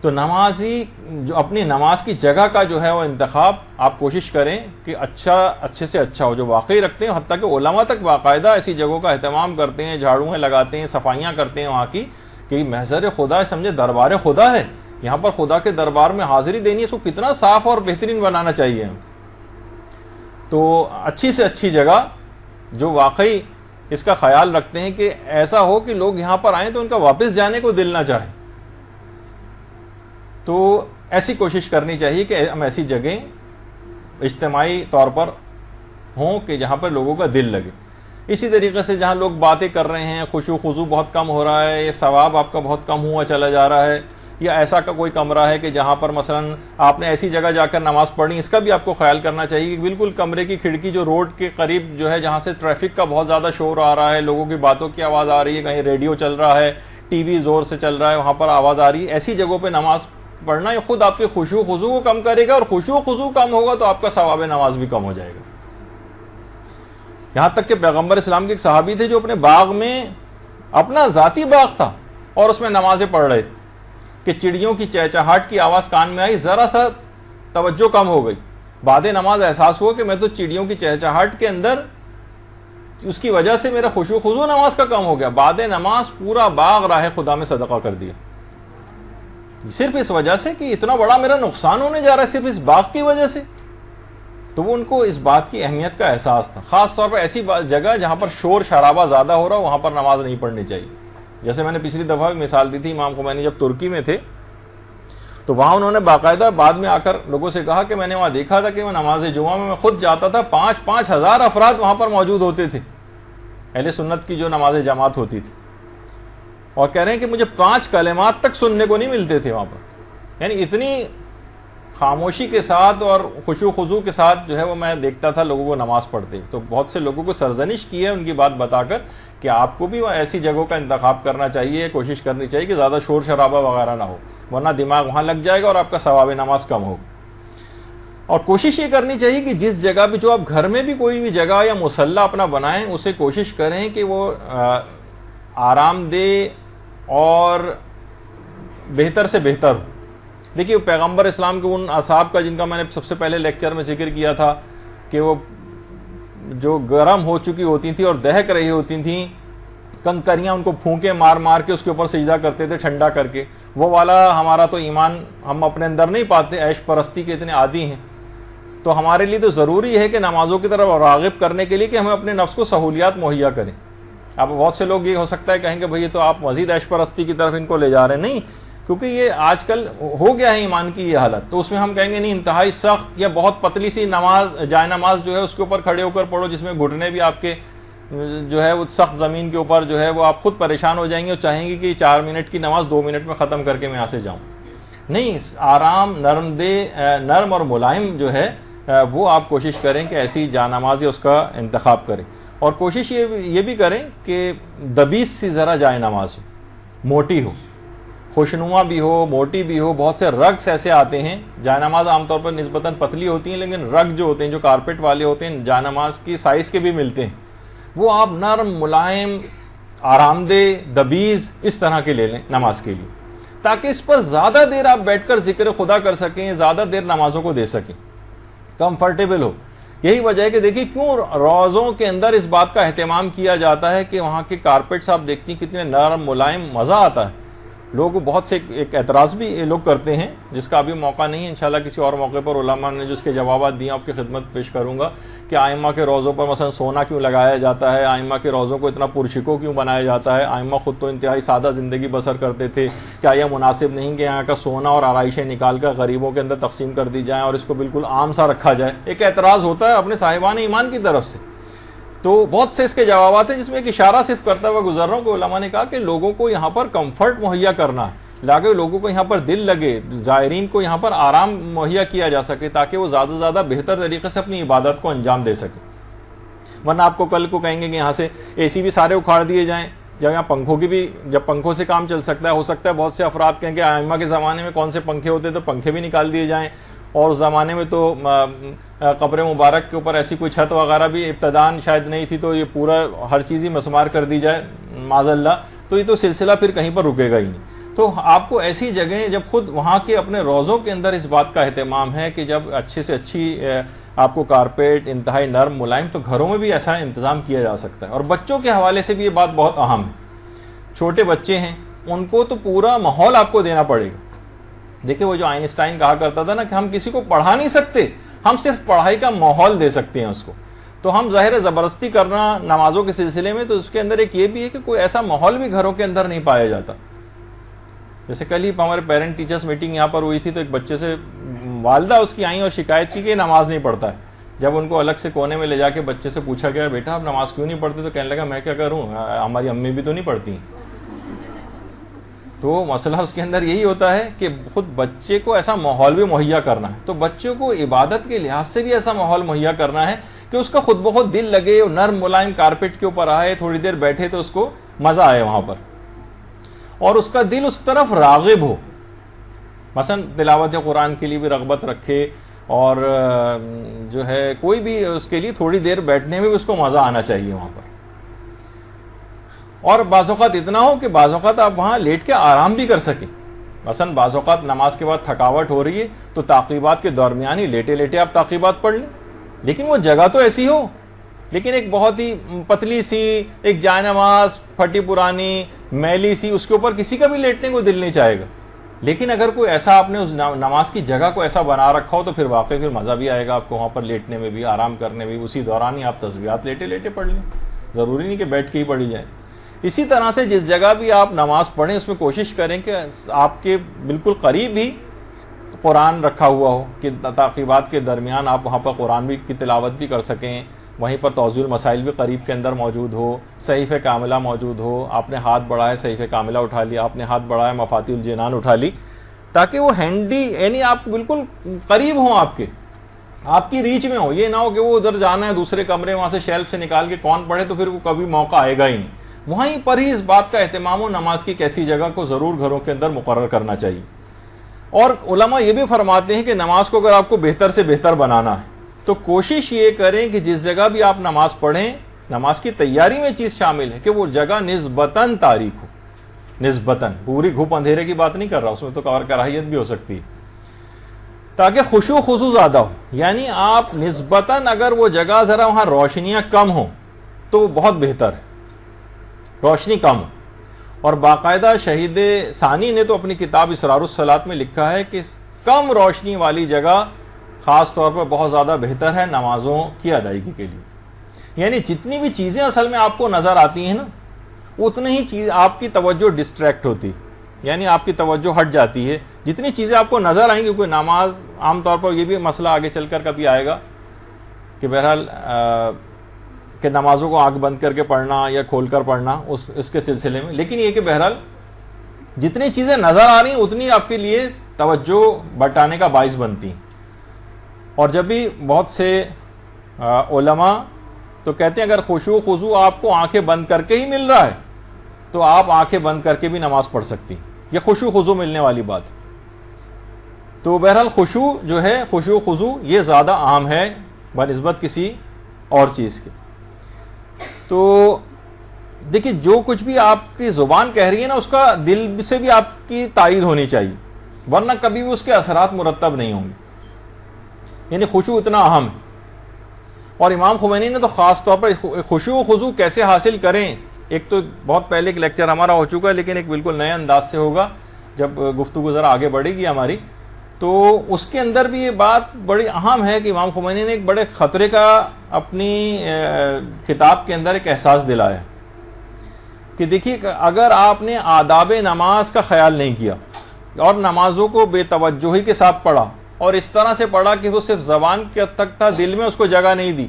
تو نمازی جو اپنی نماز کی جگہ کا جو ہے وہ انتخاب آپ کوشش کریں کہ اچھے سے اچھا ہو، جو واقعی رکھتے ہیں، حتیٰ کہ علماء تک باقاعدہ ایسی جگہوں کا اہتمام کرتے ہیں، جھاڑویں لگاتے ہیں، صفائیاں کرتے ہیں وہاں کی، کہ محضر خدا سمجھے دربار خدا ہے، یہاں پر خدا کے دربار میں حاضری دینی ہے، اس کو کتنا صاف اور بہترین بنانا چاہیے۔ تو اچھی سے اچھی جگہ جو واقعی اس کا خیال رکھتے ہیں کہ ایسا ہو کہ لوگ یہاں پر آئیں تو ان کا واپس جانے کو دل نہ چاہے، تو ایسی کوشش کرنی چاہیے کہ ہم ایسی جگہیں اجتماعی طور پر ہوں کہ جہاں پر لوگوں کا دل لگے۔ اسی طریقے سے جہاں لوگ باتیں کر رہے ہیں، خشوع خضوع بہت کم ہو رہا ہے، یہ ثواب آپ کا بہت کم ہوا چلا جا رہا ہے، یا ایسا کا کوئی کمرہ ہے کہ جہاں پر مثلا آپ نے ایسی جگہ جا کر نماز پڑھنی، اس کا بھی آپ کو خیال کرنا چاہیے کہ بالکل کمرے کی کھڑکی جو روڈ کے قریب جو ہے جہاں سے ٹریفک کا بہت زیادہ شور آ رہا ہے، لوگوں کی باتوں کی آواز آ رہی ہے، کہیں ریڈیو چل رہا ہے، ٹی وی زور سے چل رہا ہے، وہاں پر آواز آ رہی ہے، ایسی جگہوں پہ نماز پڑھنا یہ خود آپ کے خشوع خضوع کو کم کرے گا، اور خشوع خضوع کم ہوگا تو آپ کا ثواب نماز بھی کم ہو جائے گا۔ یہاں تک کہ پیغمبر اسلام کے ایک صحابی تھے جو اپنے باغ میں، اپنا ذاتی باغ تھا اور اس میں نمازیں پڑھ رہے تھے کہ چڑیوں کی چہچہاہٹ کی آواز کان میں آئی، ذرا سا توجہ کم ہو گئی، بعد نماز احساس ہوا کہ میں تو چڑیوں کی چہچہاہٹ کے اندر اس کی وجہ سے میرا خشوع خضوع نماز کا کم ہو گیا، بعد نماز پورا باغ راہ خدا میں صدقہ کر دیا، صرف اس وجہ سے کہ اتنا بڑا میرا نقصان ہونے جا رہا ہے صرف اس باغ کی وجہ سے۔ تو وہ ان کو اس بات کی اہمیت کا احساس تھا، خاص طور پر ایسی جگہ جہاں پر شور شرابہ زیادہ ہو رہا وہاں پر نماز نہیں پڑھنی چاہیے۔ جیسے میں نے پچھلی دفعہ بھی مثال دی تھی، امام خمینی جب ترکی میں تھے تو وہاں انہوں نے باقاعدہ بعد میں آ کر لوگوں سے کہا کہ میں نے وہاں دیکھا تھا کہ میں نماز جمعہ میں خود جاتا تھا، 5,000 5,000 افراد وہاں پر موجود ہوتے تھے، اہل سنت کی جو نماز جماعت ہوتی تھی، اور کہہ رہے ہیں کہ مجھے 5 کلمات تک سننے کو نہیں ملتے تھے وہاں پر، یعنی اتنی خاموشی کے ساتھ اور خشوع خضوع کے ساتھ جو ہے وہ میں دیکھتا تھا لوگوں کو نماز پڑھتے۔ تو بہت سے لوگوں کو سرزنش کی ہے ان کی بات بتا کر کہ آپ کو بھی ایسی جگہوں کا انتخاب کرنا چاہیے، کوشش کرنی چاہیے کہ زیادہ شور شرابہ وغیرہ نہ ہو، ورنہ دماغ وہاں لگ جائے گا اور آپ کا ثواب نماز کم ہوگا۔ اور کوشش یہ کرنی چاہیے کہ جس جگہ بھی، جو آپ گھر میں بھی کوئی بھی جگہ یا مصلی اپنا بنائیں، اسے کوشش کریں کہ وہ آرام دہ اور بہتر سے بہتر ہو، دیکھیے پیغمبر اسلام کے ان اصحاب کا جن کا میں نے سب سے پہلے لیکچر میں ذکر کیا تھا کہ وہ جو گرم ہو چکی ہوتی تھیں اور دہک رہی ہوتی تھیں، کنکریاں ان کو پھونکے مار مار کے اس کے اوپر سجدہ کرتے تھے ٹھنڈا کر کے، وہ والا ہمارا تو ایمان ہم اپنے اندر نہیں پاتے، عیش پرستی کے اتنے عادی ہیں. تو ہمارے لیے تو ضروری ہے کہ نمازوں کی طرف راغب کرنے کے لیے کہ ہمیں اپنے نفس کو سہولیات مہیا کریں. اب بہت سے لوگ یہ ہو سکتا ہے کہیں گے بھئی یہ تو آپ مزید عیش پرستی کی طرف ان کو لے جا رہے ہیں. نہیں، کیونکہ یہ آج کل ہو گیا ہے ایمان کی یہ حالت، تو اس میں ہم کہیں گے نہیں انتہائی سخت یا بہت پتلی سی نماز جائے نماز جو ہے اس کے اوپر کھڑے ہو کر پڑھو، جس میں گھٹنے بھی آپ کے جو ہے وہ سخت زمین کے اوپر جو ہے وہ آپ خود پریشان ہو جائیں گے اور چاہیں گے کہ 4 منٹ کی نماز 2 منٹ میں ختم کر کے میں یہاں سے جاؤں. نہیں، آرام نرم اور ملائم جو ہے وہ آپ کوشش کریں کہ ایسی جا نماز اس کا انتخاب کریں. اور کوشش یہ بھی کریں کہ دبیس سی ذرا جائے نماز ہو، موٹی ہو، خوشنما بھی ہو، موٹی بھی ہو. بہت سے رگس ایسے آتے ہیں، جائے نماز عام طور پر نسبتاً پتلی ہوتی ہیں، لیکن رگ جو ہوتے ہیں جو کارپیٹ والے ہوتے ہیں جائے نماز کی سائز کے بھی ملتے ہیں، وہ آپ نرم ملائم آرام دہ دبیز اس طرح کے لے لیں نماز کے لیے، تاکہ اس پر زیادہ دیر آپ بیٹھ کر ذکر خدا کر سکیں، زیادہ دیر نمازوں کو دے سکیں، کمفرٹیبل ہو. یہی وجہ ہے کہ دیکھیے کیوں روزوں کے اندر اس بات کا اہتمام کیا جاتا ہے کہ وہاں کے کارپیٹس آپ دیکھتی ہیں کتنے نرم ملائم، مزہ آتا ہے. لوگ بہت سے ایک اعتراض بھی لوگ کرتے ہیں جس کا ابھی موقع نہیں ہے، انشاءاللہ کسی اور موقع پر علماء نے جو اس کے جوابات دیے آپ کی خدمت پیش کروں گا کہ ائمہ کے روزوں پر مثلا سونا کیوں لگایا جاتا ہے، ائمہ کے روزوں کو اتنا پرشکو کیوں بنایا جاتا ہے. ائمہ خود تو انتہائی سادہ زندگی بسر کرتے تھے، کیا یہ مناسب نہیں کہ یہاں کا سونا اور آرائشیں نکال کر غریبوں کے اندر تقسیم کر دی جائیں اور اس کو بالکل عام سا رکھا جائے. ایک اعتراض ہوتا ہے اپنے صاحبان ایمان کی طرف سے. تو بہت سے اس کے جوابات ہیں جس میں ایک اشارہ صرف کرتا ہوا گزر رہا ہوں کہ علماء نے کہا کہ لوگوں کو یہاں پر کمفرٹ مہیا کرنا ہے، لاگے لوگوں کو یہاں پر دل لگے، زائرین کو یہاں پر آرام مہیا کیا جا سکے تاکہ وہ زیادہ سے زیادہ بہتر طریقے سے اپنی عبادت کو انجام دے سکے. ورنہ آپ کو کل کو کہیں گے کہ یہاں سے اے سی بھی سارے اکھاڑ دیے جائیں، جب یہاں پنکھوں کی بھی، جب پنکھوں سے کام چل سکتا ہے، ہو سکتا ہے بہت سے افراد کہیں کہ ائمہ کے زمانے میں کون سے پنکھے ہوتے تو پنکھے بھی نکال دیے جائیں، اور اس زمانے میں تو قبر مبارک کے اوپر ایسی کوئی چھت وغیرہ بھی ابتداً شاید نہیں تھی، تو یہ پورا ہر چیز ہی مسمار کر دی جائے معاذ اللہ، تو یہ تو سلسلہ پھر کہیں پر رکے گا ہی نہیں. تو آپ کو ایسی جگہیں جب خود وہاں کے اپنے روزوں کے اندر اس بات کا اہتمام ہے کہ جب اچھے سے اچھی آپ کو کارپیٹ انتہائی نرم ملائم، تو گھروں میں بھی ایسا انتظام کیا جا سکتا ہے. اور بچوں کے حوالے سے بھی یہ بات بہت اہم ہے. چھوٹے بچے ہیں ان کو تو پورا ماحول آپ کو دینا پڑے گا. دیکھیں وہ جو آئنسٹائن کہا کرتا تھا نا کہ ہم کسی کو پڑھا نہیں سکتے، ہم صرف پڑھائی کا ماحول دے سکتے ہیں اس کو. تو ہم ظاہر زبردستی کرنا نمازوں کے سلسلے میں، تو اس کے اندر ایک یہ بھی ہے کہ کوئی ایسا ماحول بھی گھروں کے اندر نہیں پایا جاتا. جیسے کل ہی ہمارے پیرنٹ ٹیچرز میٹنگ یہاں پر ہوئی تھی، تو ایک بچے سے والدہ اس کی آئیں اور شکایت کی کہ یہ نماز نہیں پڑھتا ہے. جب ان کو الگ سے کونے میں لے جا کے بچے سے پوچھا گیا بیٹا آپ نماز کیوں نہیں پڑھتے، تو کہنے لگا میں کیا کروں، ہماری امی بھی تو نہیں پڑھتی. تو مسئلہ اس کے اندر یہی ہوتا ہے کہ خود بچے کو ایسا ماحول بھی مہیا کرنا ہے. تو بچوں کو عبادت کے لحاظ سے بھی ایسا ماحول مہیا کرنا ہے کہ اس کا خود بخود دل لگے، نرم ملائم کارپیٹ کے اوپر آئے، تھوڑی دیر بیٹھے تو اس کو مزہ آئے وہاں پر، اور اس کا دل اس طرف راغب ہو. مثلا تلاوت قرآن کے لیے بھی رغبت رکھے، اور جو ہے کوئی بھی اس کے لیے تھوڑی دیر بیٹھنے میں بھی اس کو مزہ آنا چاہیے وہاں پر. اور بعض اوقات اتنا ہو کہ بعض اوقات آپ وہاں لیٹ کے آرام بھی کر سکیں. مثلا بعض اوقات نماز کے بعد تھکاوٹ ہو رہی ہے تو تعقیبات کے درمیان ہی لیٹے لیٹے آپ تعقیبات پڑھ لیں، لیکن وہ جگہ تو ایسی ہو، لیکن ایک بہت ہی پتلی سی ایک جائے نماز پھٹی پرانی میلی سی، اس کے اوپر کسی کا بھی لیٹنے کو دل نہیں چاہے گا. لیکن اگر کوئی ایسا آپ نے اس نماز کی جگہ کو ایسا بنا رکھا ہو تو پھر واقعی پھر مزہ بھی آئے گا آپ کو وہاں پر لیٹنے میں بھی، آرام کرنے میں بھی. اسی دوران ہی آپ تسبیحات لیٹے لیٹے پڑھ لیں، ضروری نہیں کہ بیٹھ کے ہی پڑھی جائیں. اسی طرح سے جس جگہ بھی آپ نماز پڑھیں اس میں کوشش کریں کہ آپ کے بالکل قریب ہی قرآن رکھا ہوا ہو کہ تعقیبات کے درمیان آپ وہاں پر قرآن بھی کی تلاوت بھی کر سکیں. وہیں پر توضیح المسائل بھی قریب کے اندر موجود ہو، صحیفہ کاملہ موجود ہو، آپ نے ہاتھ بڑھایا صحیفہ کاملہ اٹھا لیا، آپ نے ہاتھ بڑھایا مفاتیح الجنان اٹھا لی، تاکہ وہ ہینڈی یعنی آپ بالکل قریب ہوں، آپ کی ریچ میں ہو. یہ نہ ہو کہ وہ ادھر جانا ہے دوسرے کمرے، وہاں سے شیلف سے نکال کے کون پڑھے تو پھر وہ کبھی موقع آئے گا ہی نہیں. وہیں پر ہی اس بات کا اہتمام ہو نماز کی کیسی جگہ کو ضرور گھروں کے اندر مقرر کرنا چاہیے. اور علماء یہ بھی فرماتے ہیں کہ نماز کو اگر آپ کو بہتر سے بہتر بنانا ہے تو کوشش یہ کریں کہ جس جگہ بھی آپ نماز پڑھیں، نماز کی تیاری میں چیز شامل ہے کہ وہ جگہ نسبتاً تاریک ہو. نسبتاً پوری گھوپ اندھیرے کی بات نہیں کر رہا، اس میں تو کراہیت بھی ہو سکتی ہے. تاکہ خشوع خضوع زیادہ ہو. یعنی آپ نسبتاً اگر وہ جگہ ذرا وہاں روشنیاں کم ہوں تو وہ بہت بہتر ہے, روشنی کم ہو. اور باقاعدہ شہید ثانی نے تو اپنی کتاب اسرار الصلاۃ میں لکھا ہے کہ کم روشنی والی جگہ خاص طور پر بہت زیادہ بہتر ہے نمازوں کی ادائیگی کے لیے. یعنی جتنی بھی چیزیں اصل میں آپ کو نظر آتی ہیں نا, اتنی ہی چیز آپ کی توجہ ڈسٹریکٹ ہوتی, یعنی آپ کی توجہ ہٹ جاتی ہے. جتنی چیزیں آپ کو نظر آئیں گی, کیونکہ نماز عام طور پر یہ بھی مسئلہ آگے چل کر کبھی آئے گا کہ بہرحال کہ نمازوں کو آنکھ بند کر کے پڑھنا یا کھول کر پڑھنا اس کے سلسلے میں. لیکن یہ کہ بہرحال جتنی چیزیں نظر آ رہی ہیں اتنی آپ کے لیے توجہ بٹانے کا باعث بنتی ہیں. اور جب بھی بہت سے علماء تو کہتے ہیں اگر خشوع خضوع آپ کو آنکھیں بند کر کے ہی مل رہا ہے تو آپ آنکھیں بند کر کے بھی نماز پڑھ سکتی. یہ خشوع خضوع ملنے والی بات. تو بہرحال خشوع جو ہے, خشوع خضوع یہ زیادہ عام ہے بنسبت کسی اور چیز کے. تو دیکھیے جو کچھ بھی آپ کی زبان کہہ رہی ہے نا, اس کا دل سے بھی آپ کی تائید ہونی چاہیے, ورنہ کبھی بھی اس کے اثرات مرتب نہیں ہوں گے. یعنی خشوع اتنا اہم ہے. اور امام خمینی نے تو خاص طور پر خشوع و خضوع کیسے حاصل کریں, ایک تو بہت پہلے ایک لیکچر ہمارا ہو چکا ہے, لیکن ایک بالکل نئے انداز سے ہوگا جب گفتگو ذرا آگے بڑھے گی ہماری. تو اس کے اندر بھی یہ بات بڑی اہم ہے کہ امام خمینی نے ایک بڑے خطرے کا اپنی کتاب کے اندر ایک احساس دلایا کہ دیکھیے اگر آپ نے آداب نماز کا خیال نہیں کیا اور نمازوں کو بے توجہی کے ساتھ پڑھا, اور اس طرح سے پڑھا کہ وہ صرف زبان کے تک تھا, دل میں اس کو جگہ نہیں دی,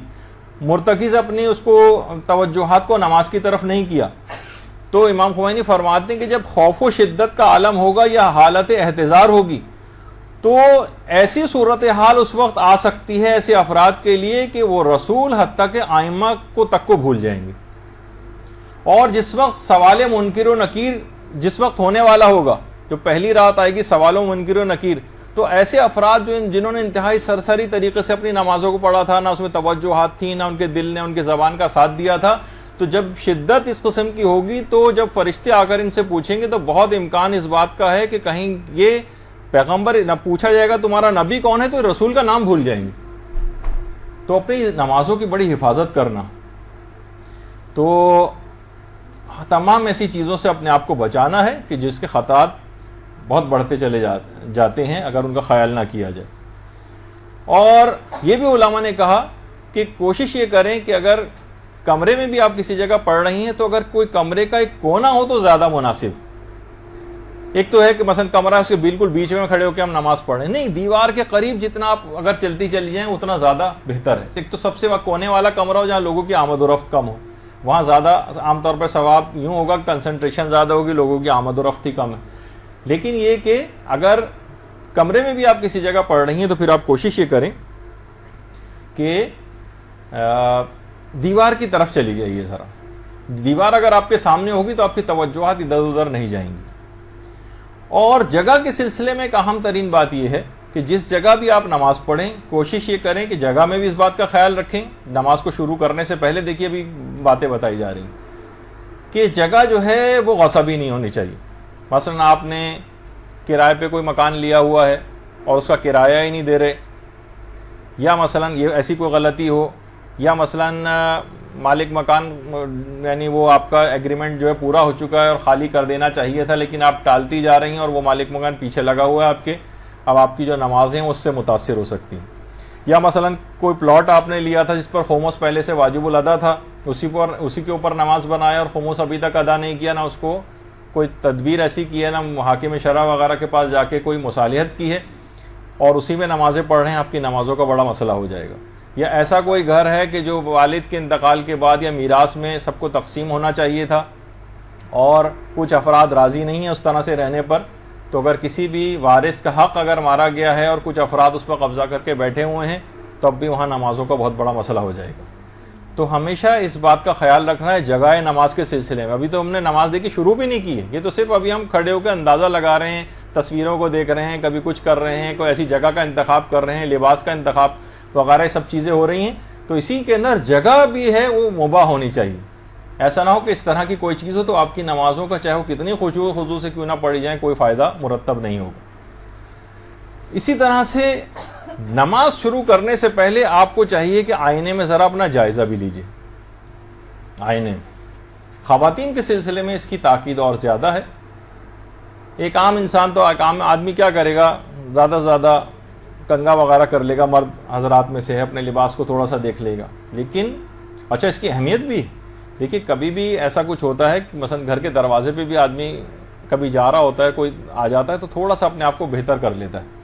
مرتکز اپنی اس کو توجہات کو نماز کی طرف نہیں کیا, تو امام خمینی فرماتے ہیں کہ جب خوف و شدت کا عالم ہوگا یا حالت احتضار ہوگی تو ایسی صورتحال اس وقت آ سکتی ہے ایسے افراد کے لیے کہ وہ رسول حتیٰ کہ ائمہ کو تک کو بھول جائیں گے. اور جس وقت سوال منکر و نکیر جس وقت ہونے والا ہوگا, جو پہلی رات آئے گی سوال و منکر و نکیر, تو ایسے افراد جنہوں نے انتہائی سرسری طریقے سے اپنی نمازوں کو پڑھا تھا, نہ اس میں توجہات تھیں, نہ ان کے دل نے ان کے زبان کا ساتھ دیا تھا, تو جب شدت اس قسم کی ہوگی تو جب فرشتے آ کر ان سے پوچھیں گے تو بہت امکان اس بات کا ہے کہ کہیں یہ پیغمبر نہ پوچھا جائے گا تمہارا نبی کون ہے, تو رسول کا نام بھول جائیں گے. تو اپنی نمازوں کی بڑی حفاظت کرنا, تو تمام ایسی چیزوں سے اپنے آپ کو بچانا ہے کہ جس کے خطرات بہت بڑھتے چلے جاتے ہیں اگر ان کا خیال نہ کیا جائے. اور یہ بھی علماء نے کہا کہ کوشش یہ کریں کہ اگر کمرے میں بھی آپ کسی جگہ پڑھ رہی ہیں تو اگر کوئی کمرے کا ایک کونا ہو تو زیادہ مناسب. ایک تو ہے کہ مثلا کمرہ اس کے بالکل بیچ میں کھڑے ہو کے ہم نماز پڑھ رہے ہیں, نہیں, دیوار کے قریب جتنا آپ اگر چلتی چلی جائیں اتنا زیادہ بہتر ہے. ایک تو سب سے کونے والا کمرہ ہو جہاں لوگوں کی آمد و رفت کم ہو, وہاں زیادہ عام طور پر ثواب یوں ہوگا, کنسنٹریشن زیادہ ہوگی, لوگوں کی آمد و رفت ہی کم ہے. لیکن یہ کہ اگر کمرے میں بھی آپ کسی جگہ پڑھ رہی ہیں تو پھر آپ کوشش یہ کریں کہ دیوار کی طرف چلی جائیے ذرا. دیوار اگر آپ کے سامنے ہوگی تو آپ کی توجہات ادھر ادھر نہیں جائیں گی. اور جگہ کے سلسلے میں ایک اہم ترین بات یہ ہے کہ جس جگہ بھی آپ نماز پڑھیں کوشش یہ کریں کہ جگہ میں بھی اس بات کا خیال رکھیں. نماز کو شروع کرنے سے پہلے دیکھیے ابھی باتیں بتائی جا رہی ہیں کہ جگہ جو ہے وہ غصبی نہیں ہونی چاہیے. مثلا آپ نے کرائے پہ کوئی مکان لیا ہوا ہے اور اس کا کرایہ ہی نہیں دے رہے, یا مثلا یہ ایسی کوئی غلطی ہو, یا مثلا مالک مکان یعنی وہ آپ کا ایگریمنٹ جو ہے پورا ہو چکا ہے اور خالی کر دینا چاہیے تھا لیکن آپ ٹالتی جا رہی ہیں اور وہ مالک مکان پیچھے لگا ہوا ہے آپ کے, اب آپ کی جو نمازیں ہیں اس سے متاثر ہو سکتی ہیں. یا مثلا کوئی پلاٹ آپ نے لیا تھا جس پر خمس پہلے سے واجب الادا تھا, اسی کے اوپر نماز بنایا اور خمس ابھی تک ادا نہیں کیا, نہ اس کو کوئی تدبیر ایسی کی ہے, نہ حاکم شرع وغیرہ کے پاس جا کے کوئی مصالحت کی ہے, اور اسی میں نمازیں پڑھ رہے ہیں, آپ کی نمازوں کا بڑا مسئلہ ہو جائے گا. یا ایسا کوئی گھر ہے کہ جو والد کے انتقال کے بعد یا میراث میں سب کو تقسیم ہونا چاہیے تھا اور کچھ افراد راضی نہیں ہیں اس طرح سے رہنے پر, تو اگر کسی بھی وارث کا حق اگر مارا گیا ہے اور کچھ افراد اس پر قبضہ کر کے بیٹھے ہوئے ہیں تو اب بھی وہاں نمازوں کا بہت بڑا مسئلہ ہو جائے گا. تو ہمیشہ اس بات کا خیال رکھنا ہے جگہ نماز کے سلسلے میں. ابھی تو ہم نے نماز دیکھی شروع بھی نہیں کی ہے, یہ تو صرف ابھی ہم کھڑے ہو کے اندازہ لگا رہے ہیں, تصویروں کو دیکھ رہے ہیں, کبھی کچھ کر رہے ہیں, کوئی ایسی جگہ کا انتخاب کر رہے ہیں, لباس کا انتخاب وغیرہ سب چیزیں ہو رہی ہیں. تو اسی کے اندر جگہ بھی ہے وہ مباح ہونی چاہیے. ایسا نہ ہو کہ اس طرح کی کوئی چیز ہو تو آپ کی نمازوں کا چاہے وہ کتنی خشوع و خضوع سے کیوں نہ پڑھی جائیں کوئی فائدہ مرتب نہیں ہوگا. اسی طرح سے نماز شروع کرنے سے پہلے آپ کو چاہیے کہ آئینے میں ذرا اپنا جائزہ بھی لیجیے. آئینے میں خواتین کے سلسلے میں اس کی تاکید اور زیادہ ہے. ایک عام انسان تو ایک عام آدمی کیا کرے گا, زیادہ سے زیادہ کنگا وغیرہ کر لے گا, مرد حضرات میں سے ہے, اپنے لباس کو تھوڑا سا دیکھ لے گا. لیکن اچھا اس کی اہمیت بھی دیکھیے, کبھی بھی ایسا کچھ ہوتا ہے کہ مثلا گھر کے دروازے پہ بھی آدمی کبھی جا رہا ہوتا ہے, کوئی آ جاتا ہے تو تھوڑا سا اپنے آپ کو بہتر کر لیتا ہے.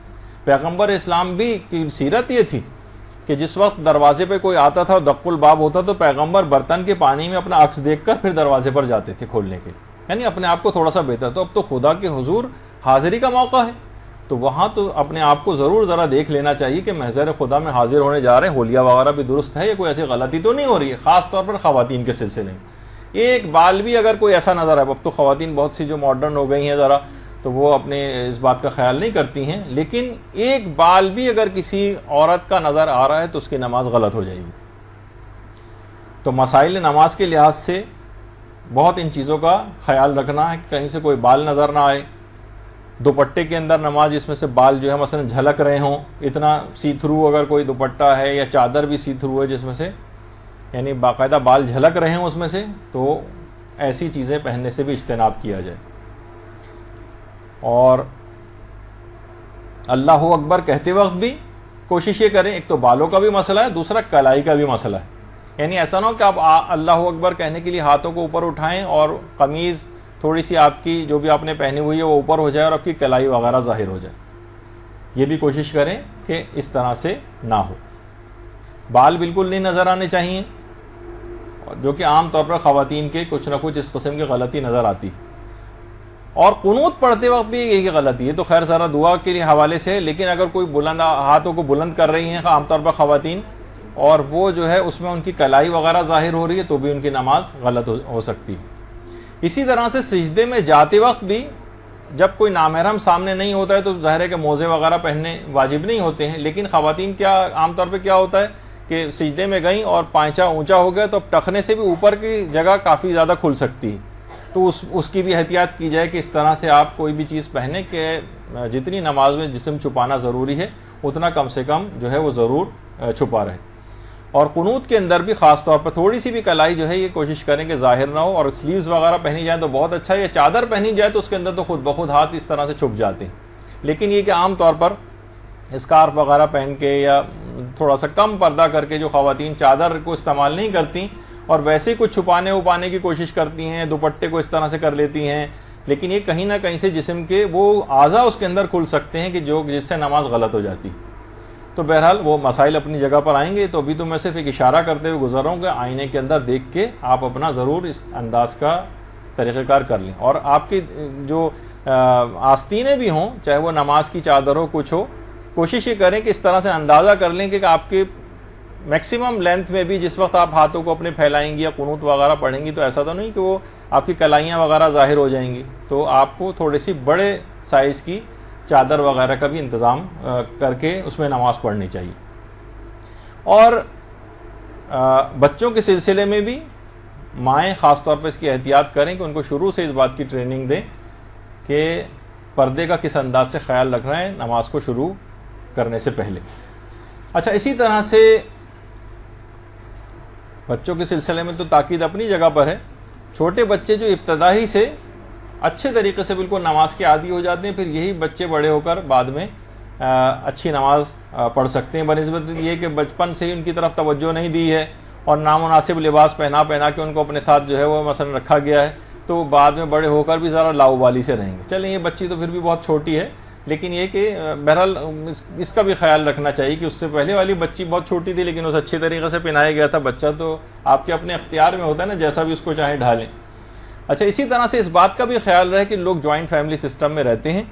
پیغمبر اسلام بھی کی سیرت یہ تھی کہ جس وقت دروازے پہ کوئی آتا تھا اور دق الباب ہوتا تو پیغمبر برتن کے پانی میں اپنا عکس دیکھ کر پھر دروازے پر جاتے تھے کھولنے کے, یعنی اپنے آپ کو تھوڑا سا بہتر. تو اب تو خدا کے حضور حاضری کا موقع ہے, تو وہاں تو اپنے آپ کو ضرور ذرا دیکھ لینا چاہیے کہ محضر خدا میں حاضر ہونے جا رہے ہیں, حلیہ وغیرہ بھی درست ہے, یا کوئی ایسی غلطی تو نہیں ہو رہی ہے, خاص طور پر خواتین کے سلسلے میں. ایک بال بھی اگر کوئی ایسا نظر آئے, اب تو خواتین بہت سی جو ماڈرن ہو گئی ہیں ذرا, تو وہ اپنے اس بات کا خیال نہیں کرتی ہیں, لیکن ایک بال بھی اگر کسی عورت کا نظر آ رہا ہے تو اس کی نماز غلط ہو جائے گی. تو مسائل نماز کے لحاظ سے بہت ان چیزوں کا خیال رکھنا ہے کہ کہیں سے کوئی بال نظر نہ آئے. دوپٹے کے اندر نماز جس میں سے بال جو ہے مثلا جھلک رہے ہوں, اتنا سی تھرو اگر کوئی دوپٹہ ہے یا چادر بھی سی تھرو ہے جس میں سے یعنی باقاعدہ بال جھلک رہے ہوں اس میں سے, تو ایسی چیزیں پہننے سے بھی اجتناب کیا جائے. اور اللہ اکبر کہتے وقت بھی کوشش یہ کریں, ایک تو بالوں کا بھی مسئلہ ہے, دوسرا کلائی کا بھی مسئلہ ہے. یعنی ایسا نہ ہو کہ آپ اللہ اکبر کہنے کے لیے ہاتھوں کو اوپر اٹھائیں اور قمیض تھوڑی سی آپ کی جو بھی آپ نے پہنی ہوئی ہے وہ اوپر ہو جائے اور آپ کی کلائی وغیرہ ظاہر ہو جائے. یہ بھی کوشش کریں کہ اس طرح سے نہ ہو. بال بالکل نہیں نظر آنے چاہیے, جو کہ عام طور پر خواتین کے کچھ نہ کچھ اس قسم کی غلطی نظر آتی. اور قنوت پڑھتے وقت بھی یہی غلطی ہے, تو خیر ذرا دعا کے حوالے سے, لیکن اگر کوئی بلند ہاتھوں کو بلند کر رہی ہیں عام طور پر خواتین, اور وہ جو ہے اس میں ان کی کلائی وغیرہ ظاہر ہو رہی ہے, تو بھی ان کی نماز غلط ہو سکتی ہے. اسی طرح سے سجدے میں جاتے وقت بھی جب کوئی نامحرم سامنے نہیں ہوتا ہے تو ظاہر ہے کہ موزے وغیرہ پہننے واجب نہیں ہوتے ہیں, لیکن خواتین کیا عام طور پہ کیا ہوتا ہے کہ سجدے میں گئیں اور پائچہ اونچا ہو گیا تو اب ٹخنے سے بھی اوپر کی جگہ کافی زیادہ کھل سکتی ہے. تو اس کی بھی احتیاط کی جائے کہ اس طرح سے آپ کوئی بھی چیز پہنے کہ جتنی نماز میں جسم چھپانا ضروری ہے اتنا کم سے کم جو ہے وہ ضرور چھپا رہے. اور قنوت کے اندر بھی خاص طور پر تھوڑی سی بھی کلائی جو ہے یہ کوشش کریں کہ ظاہر نہ ہو, اور سلیوز وغیرہ پہنی جائیں تو بہت اچھا ہے, یا چادر پہنی جائے تو اس کے اندر تو خود بخود ہاتھ اس طرح سے چھپ جاتے ہیں. لیکن یہ کہ عام طور پر اسکارف وغیرہ پہن کے یا تھوڑا سا کم پردہ کر کے جو خواتین چادر کو استعمال نہیں کرتی اور ویسے ہی کچھ چھپانے اپانے کی کوشش کرتی ہیں, دوپٹے کو اس طرح سے کر لیتی ہیں, لیکن یہ کہیں نہ کہیں سے جسم کے وہ اعضاء اس کے اندر کھل سکتے ہیں کہ جس سے نماز غلط ہو جاتی. تو بہرحال وہ مسائل اپنی جگہ پر آئیں گے. تو ابھی تو میں صرف ایک اشارہ کرتے ہوئے گزر رہا ہوں کہ آئینے کے اندر دیکھ کے آپ اپنا ضرور اس انداز کا طریقہ کار کر لیں. اور آپ کی جو آستینیں بھی ہوں, چاہے وہ نماز کی چادر ہو کچھ ہو, کوشش یہ کریں کہ اس طرح سے اندازہ کر لیں کہ آپ کے میکسیمم لینتھ میں بھی جس وقت آپ ہاتھوں کو اپنے پھیلائیں گی یا قنوت وغیرہ پڑھیں گی تو ایسا تو نہیں کہ وہ آپ کی کلائیاں وغیرہ ظاہر ہو جائیں گی. تو آپ کو تھوڑی سی بڑے سائز کی چادر وغیرہ کا بھی انتظام کر کے اس میں نماز پڑھنی چاہیے. اور بچوں کے سلسلے میں بھی مائیں خاص طور پر اس کی احتیاط کریں کہ ان کو شروع سے اس بات کی ٹریننگ دیں کہ پردے کا کس انداز سے خیال رکھنا ہے نماز کو شروع کرنے سے پہلے. اچھا, اسی طرح سے بچوں کے سلسلے میں تو تاکید اپنی جگہ پر ہے. چھوٹے بچے جو ابتدائی سے اچھے طریقے سے بالکل نماز کے عادی ہو جاتے ہیں, پھر یہی بچے بڑے ہو کر بعد میں اچھی نماز پڑھ سکتے ہیں, بنسبت یہ کہ بچپن سے ہی ان کی طرف توجہ نہیں دی ہے اور نامناسب لباس پہنا کے ان کو اپنے ساتھ جو ہے وہ مثلا رکھا گیا ہے, تو بعد میں بڑے ہو کر بھی ذرا لاؤبالی سے رہیں گے. چلیں یہ بچی تو پھر بھی بہت چھوٹی ہے, لیکن یہ کہ بہرحال اس کا بھی خیال رکھنا چاہیے کہ اس سے پہلے والی بچی بہت چھوٹی تھی لیکن اس اچھے طریقے سے پہنایا گیا تھا. بچہ تو آپ کے اپنے اختیار میں ہوتا ہے نا, جیسا بھی اس کو چاہیں ڈھالیں. اچھا, اسی طرح سے اس بات کا بھی خیال رہے کہ لوگ جوائنٹ فیملی سسٹم میں رہتے ہیں.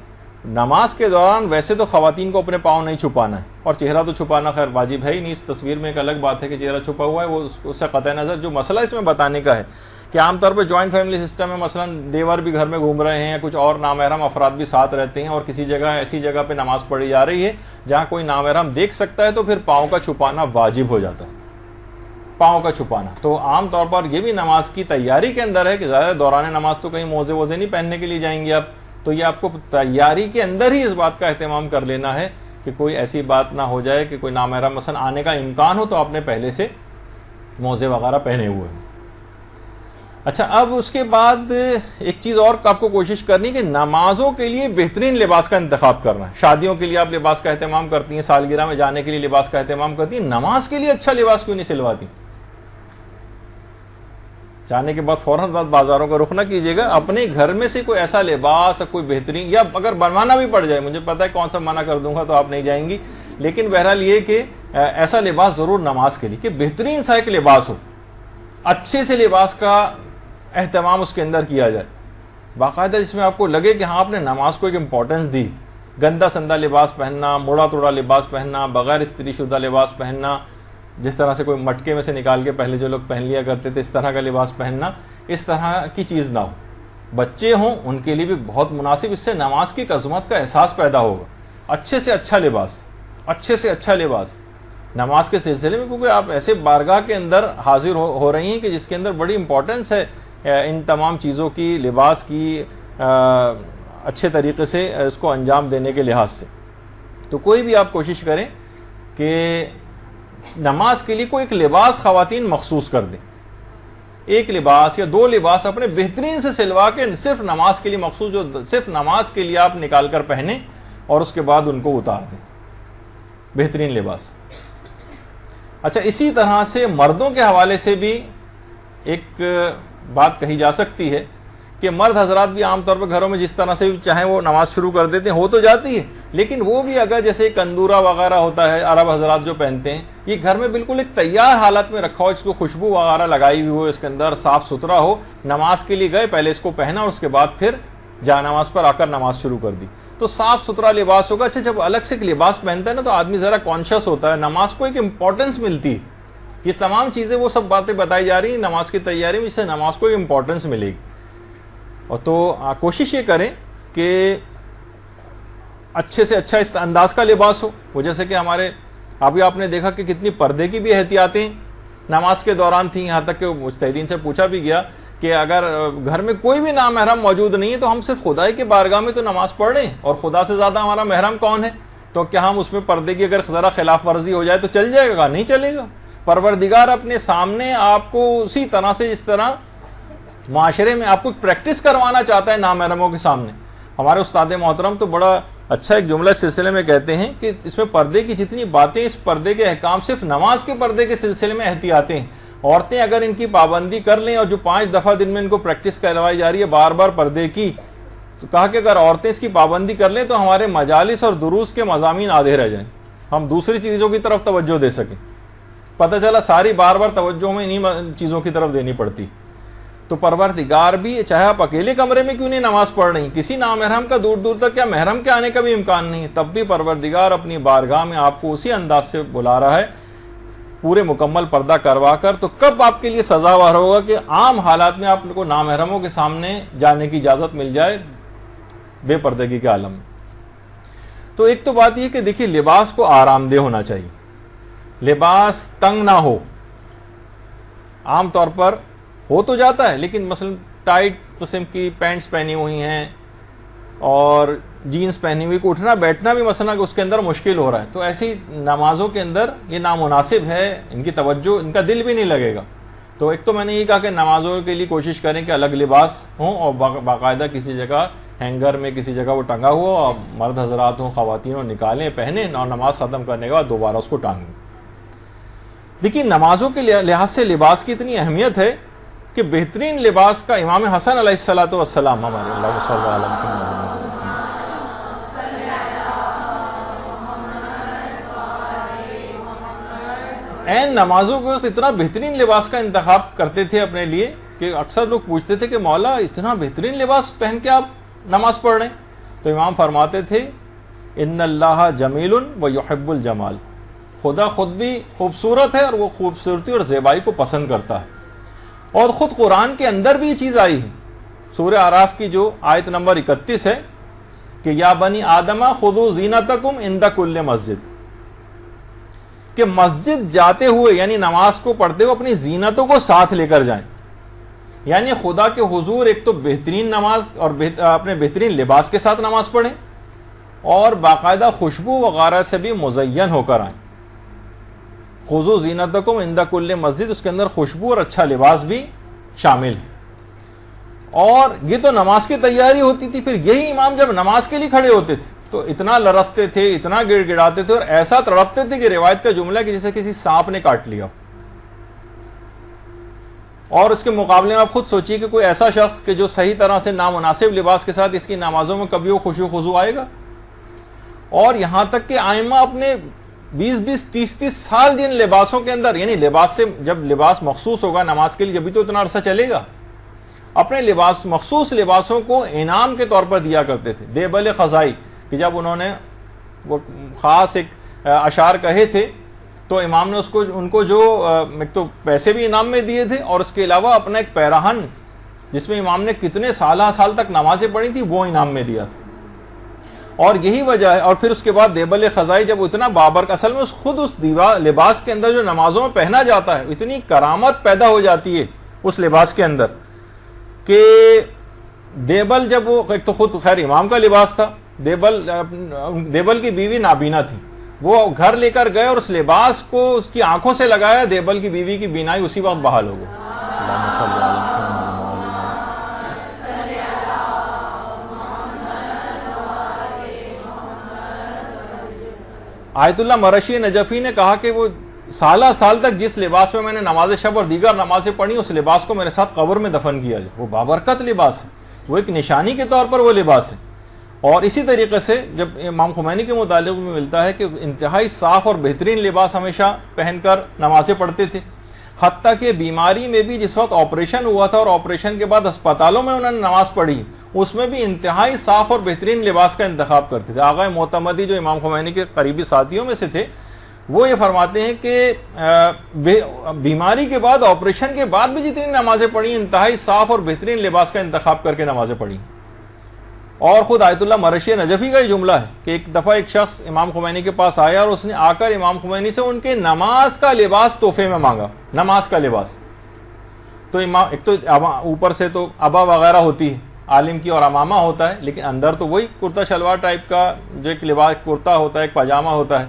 نماز کے دوران ویسے تو خواتین کو اپنے پاؤں نہیں چھپانا ہے, اور چہرہ تو چھپانا خیر واجب ہے ہی نہیں. اس تصویر میں ایک الگ بات ہے کہ چہرہ چھپا ہوا ہے, وہ اس سے قطع نظر جو مسئلہ اس میں بتانے کا ہے کہ عام طور پہ جوائنٹ فیملی سسٹم میں مثلا دیور بھی گھر میں گھوم رہے ہیں, کچھ اور نامحرم افراد بھی ساتھ رہتے ہیں, اور کسی جگہ ایسی جگہ پہ نماز پڑھی جا رہی ہے جہاں کوئی نامحرم دیکھ سکتا ہے, تو پھر پاؤں کا چھپانا واجب ہو جاتا ہے. پاؤں کا چھپانا تو عام طور پر یہ بھی نماز کی تیاری کے اندر ہے کہ زیادہ دوران نماز تو کہیں موزے نہیں پہننے کے لیے جائیں گے آپ, تو یہ آپ کو تیاری کے اندر ہی اس بات کا اہتمام کر لینا ہے کہ کوئی ایسی بات نہ ہو جائے کہ کوئی نامحرم مثلا آنے کا امکان ہو تو آپ نے پہلے سے موزے وغیرہ پہنے ہوئے ہیں۔ اچھا، اب اس کے بعد ایک چیز اور آپ کو کوشش کرنی کہ نمازوں کے لیے بہترین لباس کا انتخاب کرنا ہے۔ شادیوں کے لیے آپ لباس کا اہتمام کرتی ہیں، سالگرہ میں جانے کے لیے لباس کا اہتمام کرتی ہیں، نماز کے لیے اچھا لباس کیوں نہیں سلواتی؟ جانے کے بعد فوراً بازاروں کا رخ نہ کیجیے گا، اپنے گھر میں سے کوئی ایسا لباس کوئی بہترین، یا اگر بنوانا بھی پڑ جائے، مجھے پتا ہے کون سا منع کر دوں گا تو آپ نہیں جائیں گی، لیکن بہرحال یہ کہ ایسا لباس ضرور نماز کے لیے کہ بہترین سا ایک لباس ہو، اچھے سے لباس کا اہتمام اس کے اندر کیا جائے، باقاعدہ جس میں آپ کو لگے کہ ہاں آپ نے نماز کو ایک امپورٹنس دی۔ گندا سندا لباس پہننا، موڑا توڑا لباس پہننا، بغیر استری شدہ لباس پہننا، جس طرح سے کوئی مٹکے میں سے نکال کے پہلے جو لوگ پہن لیا کرتے تھے اس طرح کا لباس پہننا، اس طرح کی چیز نہ ہو۔ بچے ہوں ان کے لیے بھی بہت مناسب، اس سے نماز کی عظمت کا احساس پیدا ہوگا۔ اچھے سے اچھا لباس، اچھے سے اچھا لباس نماز کے سلسلے میں، کیونکہ آپ ایسے بارگاہ کے اندر حاضر ہو رہی ہیں کہ جس کے اندر بڑی امپورٹنس ہے ان تمام چیزوں کی، لباس کی اچھے طریقے سے اس کو انجام دینے کے لحاظ سے۔ تو کوئی بھی آپ کوشش کریں کہ نماز کے لیے کوئی ایک لباس خواتین مخصوص کر دیں، ایک لباس یا دو لباس اپنے بہترین سے سلوا کے صرف نماز کے لیے مخصوص، جو صرف نماز کے لیے آپ نکال کر پہنیں اور اس کے بعد ان کو اتار دیں، بہترین لباس۔ اچھا، اسی طرح سے مردوں کے حوالے سے بھی ایک بات کہی جا سکتی ہے کہ مرد حضرات بھی عام طور پر گھروں میں جس طرح سے بھی چاہیں وہ نماز شروع کر دیتے ہیں، ہو تو جاتی ہے، لیکن وہ بھی اگر جیسے کندورہ وغیرہ ہوتا ہے عرب حضرات جو پہنتے ہیں، یہ گھر میں بالکل ایک تیار حالت میں رکھا ہو، اس کو خوشبو وغیرہ لگائی ہوئی ہو، اس کے اندر صاف ستھرا ہو، نماز کے لیے گئے پہلے اس کو پہنا اور اس کے بعد پھر جا نماز پر آ کر نماز شروع کر دی، تو صاف ستھرا لباس ہوگا۔ اچھا، جب الگ سے ایک لباس پہنتا ہے نا تو آدمی ذرا کانشیس ہوتا ہے، نماز کو ایک امپورٹنس ملتی ہے۔ یہ تمام چیزیں وہ سب باتیں بتائی جا رہی ہیں نماز کی تیاری میں، جس سے نماز کو ایک امپورٹنس ملے گی۔ اور تو کوشش یہ کریں کہ اچھے سے اچھا اس انداز کا لباس ہو، وہ جیسے کہ ہمارے ابھی آپ نے دیکھا کہ کتنی پردے کی بھی احتیاطیں نماز کے دوران تھیں، یہاں تک کہ مجتہدین سے پوچھا بھی گیا کہ اگر گھر میں کوئی بھی نامحرم موجود نہیں ہے تو ہم صرف خدائی کے بارگاہ میں تو نماز پڑھ رہے ہیں، اور خدا سے زیادہ ہمارا محرم کون ہے؟ تو کیا ہم اس میں پردے کی اگر ذرا خلاف ورزی ہو جائے تو چل جائے گا؟ نہیں چلے گا۔ پروردگار اپنے سامنے آپ کو اسی طرح سے جس طرح معاشرے میں آپ کو پریکٹس کروانا چاہتا ہے نامحرموں کے سامنے۔ ہمارے استاد محترم تو بڑا اچھا ایک جملہ اس سلسلے میں کہتے ہیں کہ اس میں پردے کی جتنی باتیں، اس پردے کے احکام صرف نماز کے پردے کے سلسلے میں احتیاطیں ہیں۔ عورتیں اگر ان کی پابندی کر لیں، اور جو 5 دفعہ دن میں ان کو پریکٹس کروائی جا رہی ہے بار بار پردے کی، تو کہا کہ اگر عورتیں اس کی پابندی کر لیں تو ہمارے مجالس اور دروس کے مضامین آدھے رہ جائیں، ہم دوسری چیزوں کی طرف توجہ دے سکیں۔ پتہ چلا ساری بار بار توجہ میں انہی چیزوں کی طرف دینی پڑتی۔ تو پروردگار بھی چاہے آپ اکیلے کمرے میں کیوں نہیں نماز پڑھ رہی، کسی نامحرم کا دور دور تک یا محرم کے آنے کا بھی امکان نہیں، تب بھی پروردگار اپنی بارگاہ میں آپ کو اسی انداز سے بلا رہا ہے، پورے مکمل پردہ کروا کر۔ تو کب آپ کے لیے سزاوار ہوگا کہ عام حالات میں آپ کو نامحرموں کے سامنے جانے کی اجازت مل جائے بے پردگی کے عالم میں۔ تو ایک تو بات یہ کہ دیکھیے لباس کو آرام دہ ہونا چاہیے، لباس تنگ نہ ہو۔ عام طور پر ہو تو جاتا ہے، لیکن مثلا ٹائٹ قسم کی پینٹس پہنی ہوئی ہیں اور جینز پہنی ہوئی، اٹھنا بیٹھنا بھی مثلا اس کے اندر مشکل ہو رہا ہے، تو ایسی نمازوں کے اندر یہ نامناسب ہے، ان کی توجہ، ان کا دل بھی نہیں لگے گا۔ تو ایک تو میں نے یہ کہا کہ نمازوں کے لیے کوشش کریں کہ الگ لباس ہوں اور باقاعدہ کسی جگہ ہینگر میں کسی جگہ وہ ٹنگا ہوا، اور مرد حضرات ہوں خواتین ہوں نکالیں پہنیں اور نماز ختم کرنے کے بعد دوبارہ اس کو ٹانگیں۔ دیکھیے نمازوں کے لحاظ سے لباس کی اتنی اہمیت ہے کہ بہترین لباس کا امام حسن علیہ الصلوۃ والسلام، ہمارے اللہ صلی اللہ علیہ وسلم، این نمازوں کے وقت اتنا بہترین لباس کا انتخاب کرتے تھے اپنے لیے کہ اکثر لوگ پوچھتے تھے کہ مولا اتنا بہترین لباس پہن کے آپ نماز پڑھ رہے ہیں؟ تو امام فرماتے تھے ان اللہ جمیل و یحب الجمال، خدا خود بھی خوبصورت ہے اور وہ خوبصورتی اور زیبائی کو پسند کرتا ہے۔ اور خود قرآن کے اندر بھی یہ چیز آئی ہے، سورہ اعراف کی جو آیت نمبر 31 ہے کہ یا بنی آدم خذوا زینتکم عند کل مسجد، کہ مسجد جاتے ہوئے یعنی نماز کو پڑھتے ہوئے اپنی زینتوں کو ساتھ لے کر جائیں، یعنی خدا کے حضور ایک تو بہترین نماز اور اپنے بہترین لباس کے ساتھ نماز پڑھیں، اور باقاعدہ خوشبو وغیرہ سے بھی مزین ہو کر آئیں. خذوا زینتکم عند کل مسجد، اس کے اندر خوشبو اور اچھا لباس بھی شامل ہے. اور یہ تو نماز کی تیاری ہوتی تھی. پھر یہی امام جب نماز کے لیے کھڑے ہوتے تھے تو اتنا لرزتے تھے، اتنا گڑ گڑاتے تھے اور ایسا تڑپتے تھے کہ روایت کا جملہ کہ جسے کسی سانپ نے کاٹ لیا. اور اس کے مقابلے میں آپ خود سوچیے کہ کوئی ایسا شخص کہ جو صحیح طرح سے نامناسب لباس کے ساتھ اس کی نمازوں میں کبھی وہ خشوع خضوع آئے گا. اور یہاں تک کہ ائمہ اپنے 20-20 30-30 سال جن لباسوں کے اندر، یعنی لباس سے جب لباس مخصوص ہوگا نماز کے لیے جبھی تو اتنا عرصہ چلے گا، اپنے لباس مخصوص لباسوں کو انعام کے طور پر دیا کرتے تھے. دیبل خزائی کہ جب انہوں نے وہ خاص ایک اشعار کہے تھے تو امام نے ان کو جو ایک تو پیسے بھی انعام میں دیے تھے اور اس کے علاوہ اپنا ایک پیراہن جس میں امام نے کتنے سال تک نمازیں پڑھی تھی وہ انعام میں دیا تھا. اور یہی وجہ ہے. اور پھر اس کے بعد دیبل خزائی جب اتنا بابر کا اصل میں خود اس لباس کے اندر جو نمازوں میں پہنا جاتا ہے اتنی کرامت پیدا ہو جاتی ہے اس لباس کے اندر کہ دیبل جب وہ ایک تو خود خیر امام کا لباس تھا، دیبل کی بیوی نابینا تھی، وہ گھر لے کر گئے اور اس لباس کو اس کی آنکھوں سے لگایا، دیبل کی بیوی کی بینائی اسی وقت بحال ہو گئی. آیت اللہ مرشی نجفی نے کہا کہ وہ سال تک جس لباس میں نے نماز شب اور دیگر نمازیں پڑھی اس لباس کو میرے ساتھ قبر میں دفن کیا جائے. وہ بابرکت لباس ہے، وہ ایک نشانی کے طور پر وہ لباس ہے. اور اسی طریقے سے جب امام خمینی کے متعلق میں ملتا ہے کہ انتہائی صاف اور بہترین لباس ہمیشہ پہن کر نمازیں پڑھتے تھے، حتیٰ کہ بیماری میں بھی جس وقت آپریشن ہوا تھا اور آپریشن کے بعد ہسپتالوں میں انہوں نے نماز پڑھی اس میں بھی انتہائی صاف اور بہترین لباس کا انتخاب کرتے تھے. آغا معتمدی جو امام خمینی کے قریبی ساتھیوں میں سے تھے وہ یہ فرماتے ہیں کہ بیماری کے بعد آپریشن کے بعد بھی جتنی نمازیں پڑھی انتہائی صاف اور بہترین لباس کا انتخاب کر کے نمازیں پڑھی. اور خود آیت اللہ مرشی نجفی کا یہ جملہ ہے کہ ایک دفعہ ایک شخص امام خمینی کے پاس آیا اور اس نے آ کر امام خمینی سے ان کے نماز کا لباس تحفے میں مانگا. نماز کا لباس تو ایک تو اوپر سے تو ابا وغیرہ ہوتی ہے عالم کی اور امامہ ہوتا ہے، لیکن اندر تو وہی کرتا شلوار ٹائپ کا جو ایک لباس کرتا ہوتا ہے، ایک پاجامہ ہوتا ہے.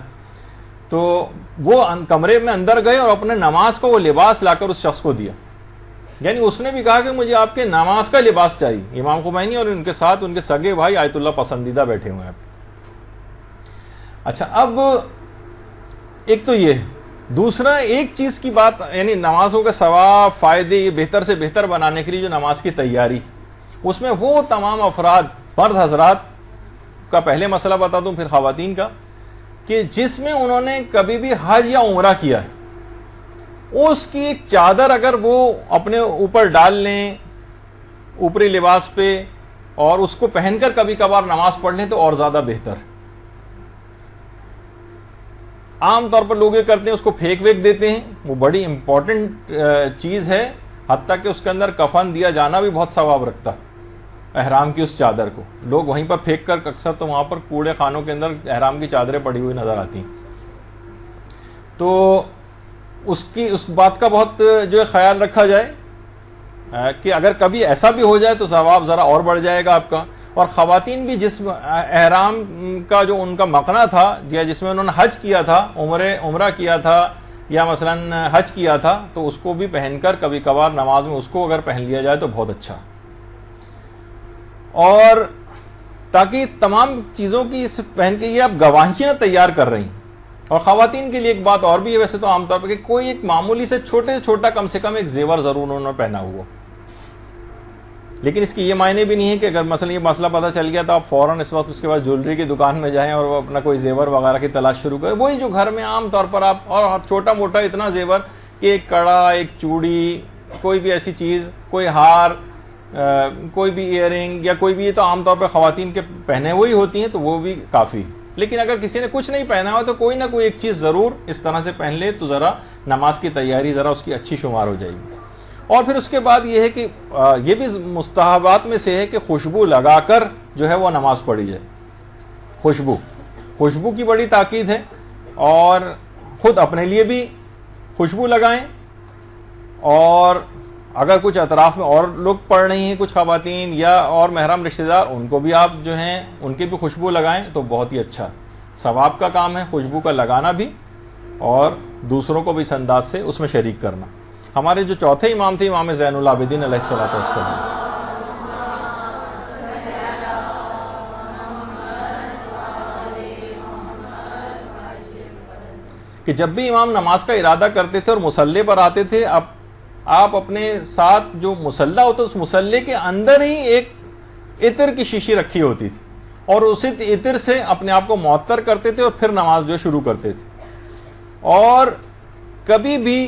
تو وہ کمرے میں اندر گئے اور اپنے نماز کا وہ لباس لا کر اس شخص کو دیا. یعنی اس نے بھی کہا کہ مجھے آپ کے نماز کا لباس چاہیے. امام خمینی اور ان کے ساتھ ان کے سگے بھائی آیت اللہ پسندیدہ بیٹھے ہوئے ہیں. اچھا اب ایک تو یہ دوسرا ایک چیز کی بات، یعنی نمازوں کے ثواب فائدے یہ بہتر سے بہتر بنانے کے لیے جو نماز کی تیاری اس میں وہ تمام افراد مرد حضرات کا پہلے مسئلہ بتا دوں پھر خواتین کا کہ جس میں انہوں نے کبھی بھی حج یا عمرہ کیا ہے اس کی ایک چادر اگر وہ اپنے اوپر ڈال لیں اوپری لباس پہ اور اس کو پہن کر کبھی کبھار نماز پڑھ لیں تو اور زیادہ بہتر. عام طور پر لوگ یہ کرتے ہیں اس کو پھینک ویک دیتے ہیں، وہ بڑی امپورٹنٹ چیز ہے، حتیٰ کہ اس کے اندر کفن دیا جانا بھی بہت ثواب رکھتا ہے. احرام کی اس چادر کو لوگ وہیں پر پھینک کر اکثر تو وہاں پر کوڑے خانوں کے اندر احرام کی چادریں پڑی ہوئی نظر آتی ہیں. تو اس بات کا بہت جو ہے خیال رکھا جائے کہ اگر کبھی ایسا بھی ہو جائے تو ثواب ذرا اور بڑھ جائے گا آپ کا. اور خواتین بھی جس احرام کا جو ان کا مقنع تھا یا جس میں انہوں نے حج کیا تھا، عمرہ کیا تھا یا مثلا حج کیا تھا، تو اس کو بھی پہن کر کبھی کبھار نماز میں اس کو اگر پہن لیا جائے تو بہت اچھا. اور تاکہ تمام چیزوں کی پہن کے یہ آپ گواہیاں تیار کر رہی ہیں. اور خواتین کے لیے ایک بات اور بھی ہے ویسے تو عام طور پر کہ کوئی ایک معمولی سے چھوٹا کم سے کم ایک زیور ضرور انہوں نے پہنا ہوا، لیکن اس کی یہ معنی بھی نہیں ہے کہ اگر مثلا یہ مسئلہ پتہ چل گیا تو آپ فوراً اس وقت اس کے بعد جیولری کی دکان میں جائیں اور وہ اپنا کوئی زیور وغیرہ کی تلاش شروع کریں. وہی جو گھر میں عام طور پر آپ اور چھوٹا موٹا اتنا زیور کہ ایک کڑا، ایک چوڑی، کوئی بھی ایسی چیز، کوئی ہار، کوئی بھی ایئر رنگ یا کوئی بھی، یہ تو عام طور پر خواتین کے پہنے ہوئی ہوتی ہیں تو وہ بھی کافی. لیکن اگر کسی نے کچھ نہیں پہنا ہوا تو کوئی نہ کوئی ایک چیز ضرور اس طرح سے پہن لے تو ذرا نماز کی تیاری ذرا اس کی اچھی شمار ہو جائے گی. اور پھر اس کے بعد یہ ہے کہ یہ بھی مستحبات میں سے ہے کہ خوشبو لگا کر جو ہے وہ نماز پڑھی جائے. خوشبو کی بڑی تاکید ہے، اور خود اپنے لیے بھی خوشبو لگائیں اور اگر کچھ اطراف میں اور لوگ پڑھ رہی ہیں کچھ خواتین یا اور محرم رشتہ دار، ان کو بھی آپ جو ہیں ان کی بھی خوشبو لگائیں تو بہت ہی اچھا ثواب کا کام ہے، خوشبو کا لگانا بھی اور دوسروں کو بھی اس انداز سے اس میں شریک کرنا۔ ہمارے جو چوتھے امام تھے امام زین العابدین علیہ الصلوۃ والسلام، کہ جب بھی امام نماز کا ارادہ کرتے تھے اور مصلی پر آتے تھے، آپ اپنے ساتھ جو مصلی ہوتا اس مصلی کے اندر ہی ایک عطر کی شیشی رکھی ہوتی تھی اور اسی عطر سے اپنے آپ کو معطر کرتے تھے اور پھر نماز جو شروع کرتے تھے۔ اور کبھی بھی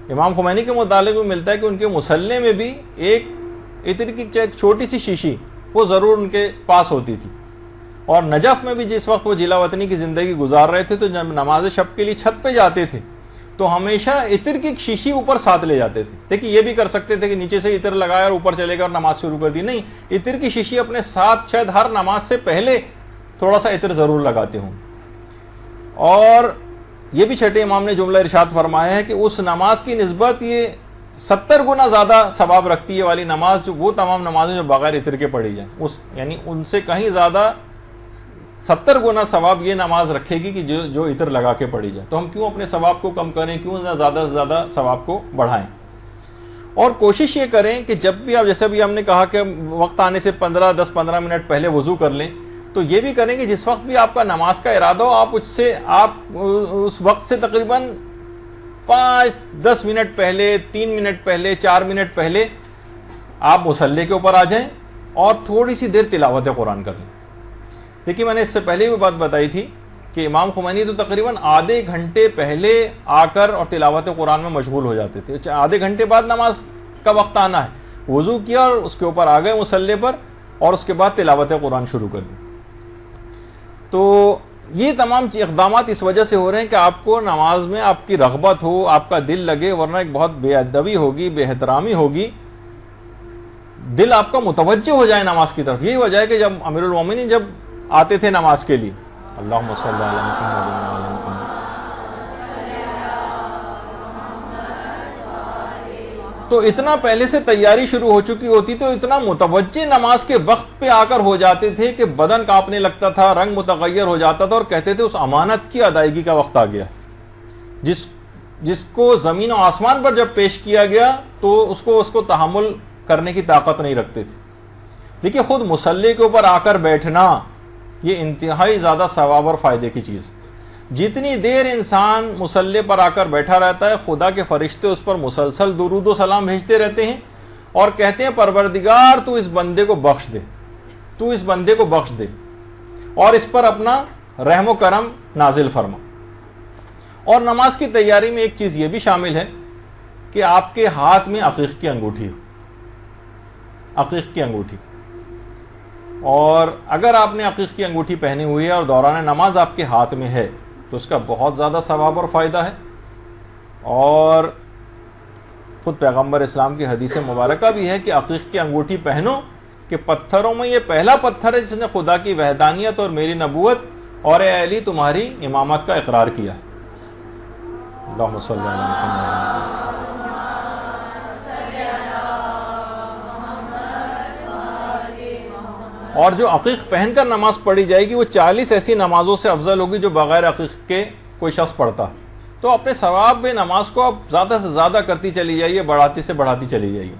امام خمینی کے متعلق بھی ملتا ہے کہ ان کے مصلی میں بھی ایک عطر کی ایک چھوٹی سی شیشی وہ ضرور ان کے پاس ہوتی تھی۔ اور نجف میں بھی جس وقت وہ جلا وطنی کی زندگی گزار رہے تھے تو جب نماز شب کے لیے چھت پہ جاتے تھے تو ہمیشہ عطر کی شیشی اوپر ساتھ لے جاتے تھے۔ دیکھیں یہ بھی کر سکتے تھے کہ نیچے سے عطر لگایا اور اوپر چلے گئے اور نماز شروع کر دی، نہیں، عطر کی شیشی اپنے ساتھ شاید ہر نماز سے پہلے تھوڑا سا عطر ضرور لگاتے ہوں۔ اور یہ بھی چھٹے امام نے جملہ ارشاد فرمایا ہے کہ اس نماز کی نسبت یہ 70 گنا زیادہ ثواب رکھتی ہے والی نماز جو وہ تمام نمازیں جو بغیر عطر کے پڑھی جائیں، یعنی ان سے کہیں زیادہ 70 گنا ثواب یہ نماز رکھے گی کہ جو عطر لگا کے پڑھی جائے۔ تو ہم کیوں اپنے ثواب کو کم کریں، کیوں نہ زیادہ سے زیادہ ثواب کو بڑھائیں؟ اور کوشش یہ کریں کہ جب بھی آپ، جیسے بھی ہم نے کہا کہ وقت آنے سے 10-15 منٹ پہلے وضو کر لیں، تو یہ بھی کریں کہ جس وقت بھی آپ کا نماز کا ارادہ ہو آپ اس وقت سے تقریباً 5-10 منٹ پہلے، 3 منٹ پہلے، 4 منٹ پہلے آپ مصلی کے اوپر آ جائیں اور تھوڑی سی دیر تلاوت قرآن کر لیں۔ دیکھیے میں نے اس سے پہلے بھی بات بتائی تھی کہ امام خمینی تو تقریباً آدھے گھنٹے پہلے آ کر اور تلاوت قرآن میں مشغول ہو جاتے تھے۔ آدھے گھنٹے بعد نماز کا وقت آنا ہے، وضو کیا اور اس کے اوپر آ گئے مصلی پر اور اس کے بعد تلاوت قرآن شروع کر دی۔ تو یہ تمام اقدامات اس وجہ سے ہو رہے ہیں کہ آپ کو نماز میں آپ کی رغبت ہو، آپ کا دل لگے، ورنہ ایک بہت بے ادبی ہوگی، بے احترامی ہوگی، دل آپ کا متوجہ ہو جائے نماز کی طرف۔ یہی وجہ ہے کہ جب امیر المومنین جب آتے تھے نماز کے لیے، اللہم صلی علی محمد وعلی محمد، تو اتنا پہلے سے تیاری شروع ہو چکی ہوتی تو اتنا متوجہ نماز کے وقت پہ آ کر ہو جاتے تھے کہ بدن کانپنے لگتا تھا، رنگ متغیر ہو جاتا تھا اور کہتے تھے اس امانت کی ادائیگی کا وقت آ گیا، جس کو زمین و آسمان پر جب پیش کیا گیا تو اس کو تحمل کرنے کی طاقت نہیں رکھتے تھے۔ دیکھیے خود مصلی کے اوپر آ کر بیٹھنا یہ انتہائی زیادہ ثواب اور فائدے کی چیز۔ جتنی دیر انسان مصلی پر آ کر بیٹھا رہتا ہے خدا کے فرشتے اس پر مسلسل درود و سلام بھیجتے رہتے ہیں اور کہتے ہیں پروردگار تو اس بندے کو بخش دے، تو اس بندے کو بخش دے اور اس پر اپنا رحم و کرم نازل فرما۔ اور نماز کی تیاری میں ایک چیز یہ بھی شامل ہے کہ آپ کے ہاتھ میں عقیق کی انگوٹھی ہو، عقیق کی انگوٹھی، اور اگر آپ نے عقیق کی انگوٹھی پہنی ہوئی ہے اور دوران نماز آپ کے ہاتھ میں ہے تو اس کا بہت زیادہ ثواب اور فائدہ ہے۔ اور خود پیغمبر اسلام کی حدیث مبارکہ بھی ہے کہ عقیق کی انگوٹھی پہنو کہ پتھروں میں یہ پہلا پتھر ہے جس نے خدا کی وحدانیت اور میری نبوت اور اے علی تمہاری امامت کا اقرار کیا۔ اللہم صلی علی محمد۔ اور جو عقیق پہن کر نماز پڑھی جائے گی وہ 40 ایسی نمازوں سے افضل ہوگی جو بغیر عقیق کے کوئی شخص پڑھتا۔ تو اپنے ثواب میں نماز کو آپ زیادہ سے زیادہ کرتی چلی جائیے، بڑھاتی سے بڑھاتی چلی جائیے۔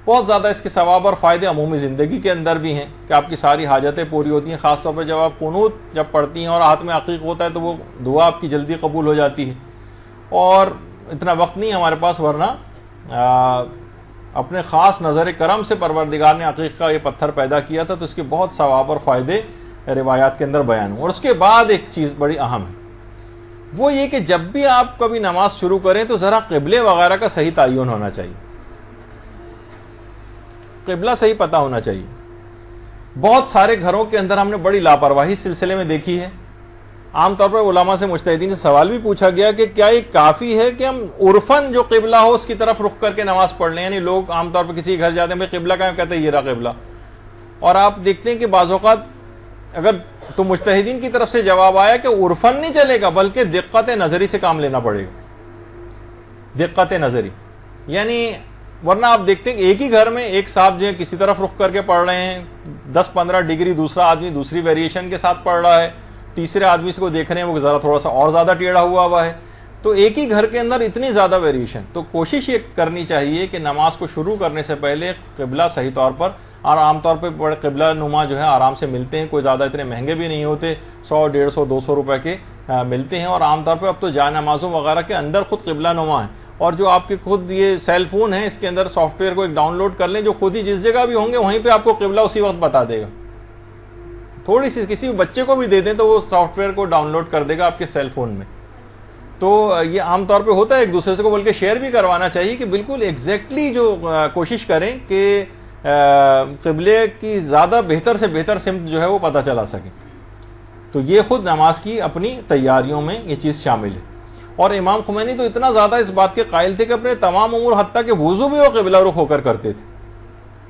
بہت زیادہ اس کے ثواب اور فائدے عمومی زندگی کے اندر بھی ہیں کہ آپ کی ساری حاجتیں پوری ہوتی ہیں، خاص طور پہ جب آپ قنوت جب پڑھتی ہیں اور ہاتھ میں عقیق ہوتا ہے تو وہ دعا آپ کی جلدی قبول ہو جاتی ہے۔ اور اتنا وقت نہیں ہمارے پاس، ورنہ اپنے خاص نظر کرم سے پروردگار نے عقیق کا یہ پتھر پیدا کیا تھا، تو اس کے بہت ثواب اور فائدے روایات کے اندر بیان ہوں۔ اور اس کے بعد ایک چیز بڑی اہم ہے، وہ یہ کہ جب بھی آپ کبھی نماز شروع کریں تو ذرا قبلے وغیرہ کا صحیح تعین ہونا چاہیے، قبلہ صحیح پتہ ہونا چاہیے۔ بہت سارے گھروں کے اندر ہم نے بڑی لاپرواہی اس سلسلے میں دیکھی ہے۔ عام طور پر علماء سے مجتہدین سے سوال بھی پوچھا گیا کہ کیا یہ کافی ہے کہ ہم عرفاً جو قبلہ ہو اس کی طرف رخ کر کے نماز پڑھ لیں؟ یعنی لوگ عام طور پر کسی گھر جاتے ہیں بھائی قبلہ کہاں، کہتے ہیں یہ رہا قبلہ، اور آپ دیکھتے ہیں کہ بعض اوقات اگر تو مجتہدین کی طرف سے جواب آیا کہ عرفاً نہیں چلے گا بلکہ دقت نظری سے کام لینا پڑے گا، دقت نظری، یعنی ورنہ آپ دیکھتے ہیں کہ ایک ہی گھر میں ایک صاحب جو ہے کسی طرف رخ کر کے پڑھ رہے ہیں 10-15 ڈگری، دوسرا آدمی دوسری ویریشن کے ساتھ پڑھ رہا ہے، تیسرے آدمی سے کو دیکھ رہے ہیں وہ ذرا تھوڑا سا اور زیادہ ٹیڑھا ہوا ہے، تو ایک ہی گھر کے اندر اتنی زیادہ ویریشن. تو کوشش یہ کرنی چاہیے کہ نماز کو شروع کرنے سے پہلے قبلہ صحیح طور پر، اور عام طور پہ بڑے قبلہ نما جو ہے آرام سے ملتے ہیں، کوئی زیادہ اتنے مہنگے بھی نہیں ہوتے، 100-150-200 روپے کے ملتے ہیں. اور عام طور پہ اب تو جائے نمازوں وغیرہ کے اندر خود قبلہ نما ہے، اور جو آپ کے خود یہ سیل فون ہے اس کے اندر سافٹ ویئر کو ایک ڈاؤن لوڈ کر لیں جو خود ہی جس جگہ بھی ہوں گے وہیں پہ آپ کو قبلہ اسی وقت بتا دے گا. تھوڑی سی کسی بچے کو بھی دے دیں تو وہ سافٹ ویئر کو ڈاؤن لوڈ کر دے گا آپ کے سیل فون میں. تو یہ عام طور پہ ہوتا ہے، ایک دوسرے سے کو بلکہ شیئر بھی کروانا چاہیے کہ بالکل ایگزیکٹلی جو کوشش کریں کہ قبلے کی زیادہ بہتر سے بہتر سمت جو ہے وہ پتہ چلا سکے. تو یہ خود نماز کی اپنی تیاریوں میں یہ چیز شامل ہے. اور امام خمینی تو اتنا زیادہ اس بات کے قائل تھے کہ اپنے تمام امور حتیٰ کہ وضو بھی وہ قبلہ رخ ہو کر کرتے تھے،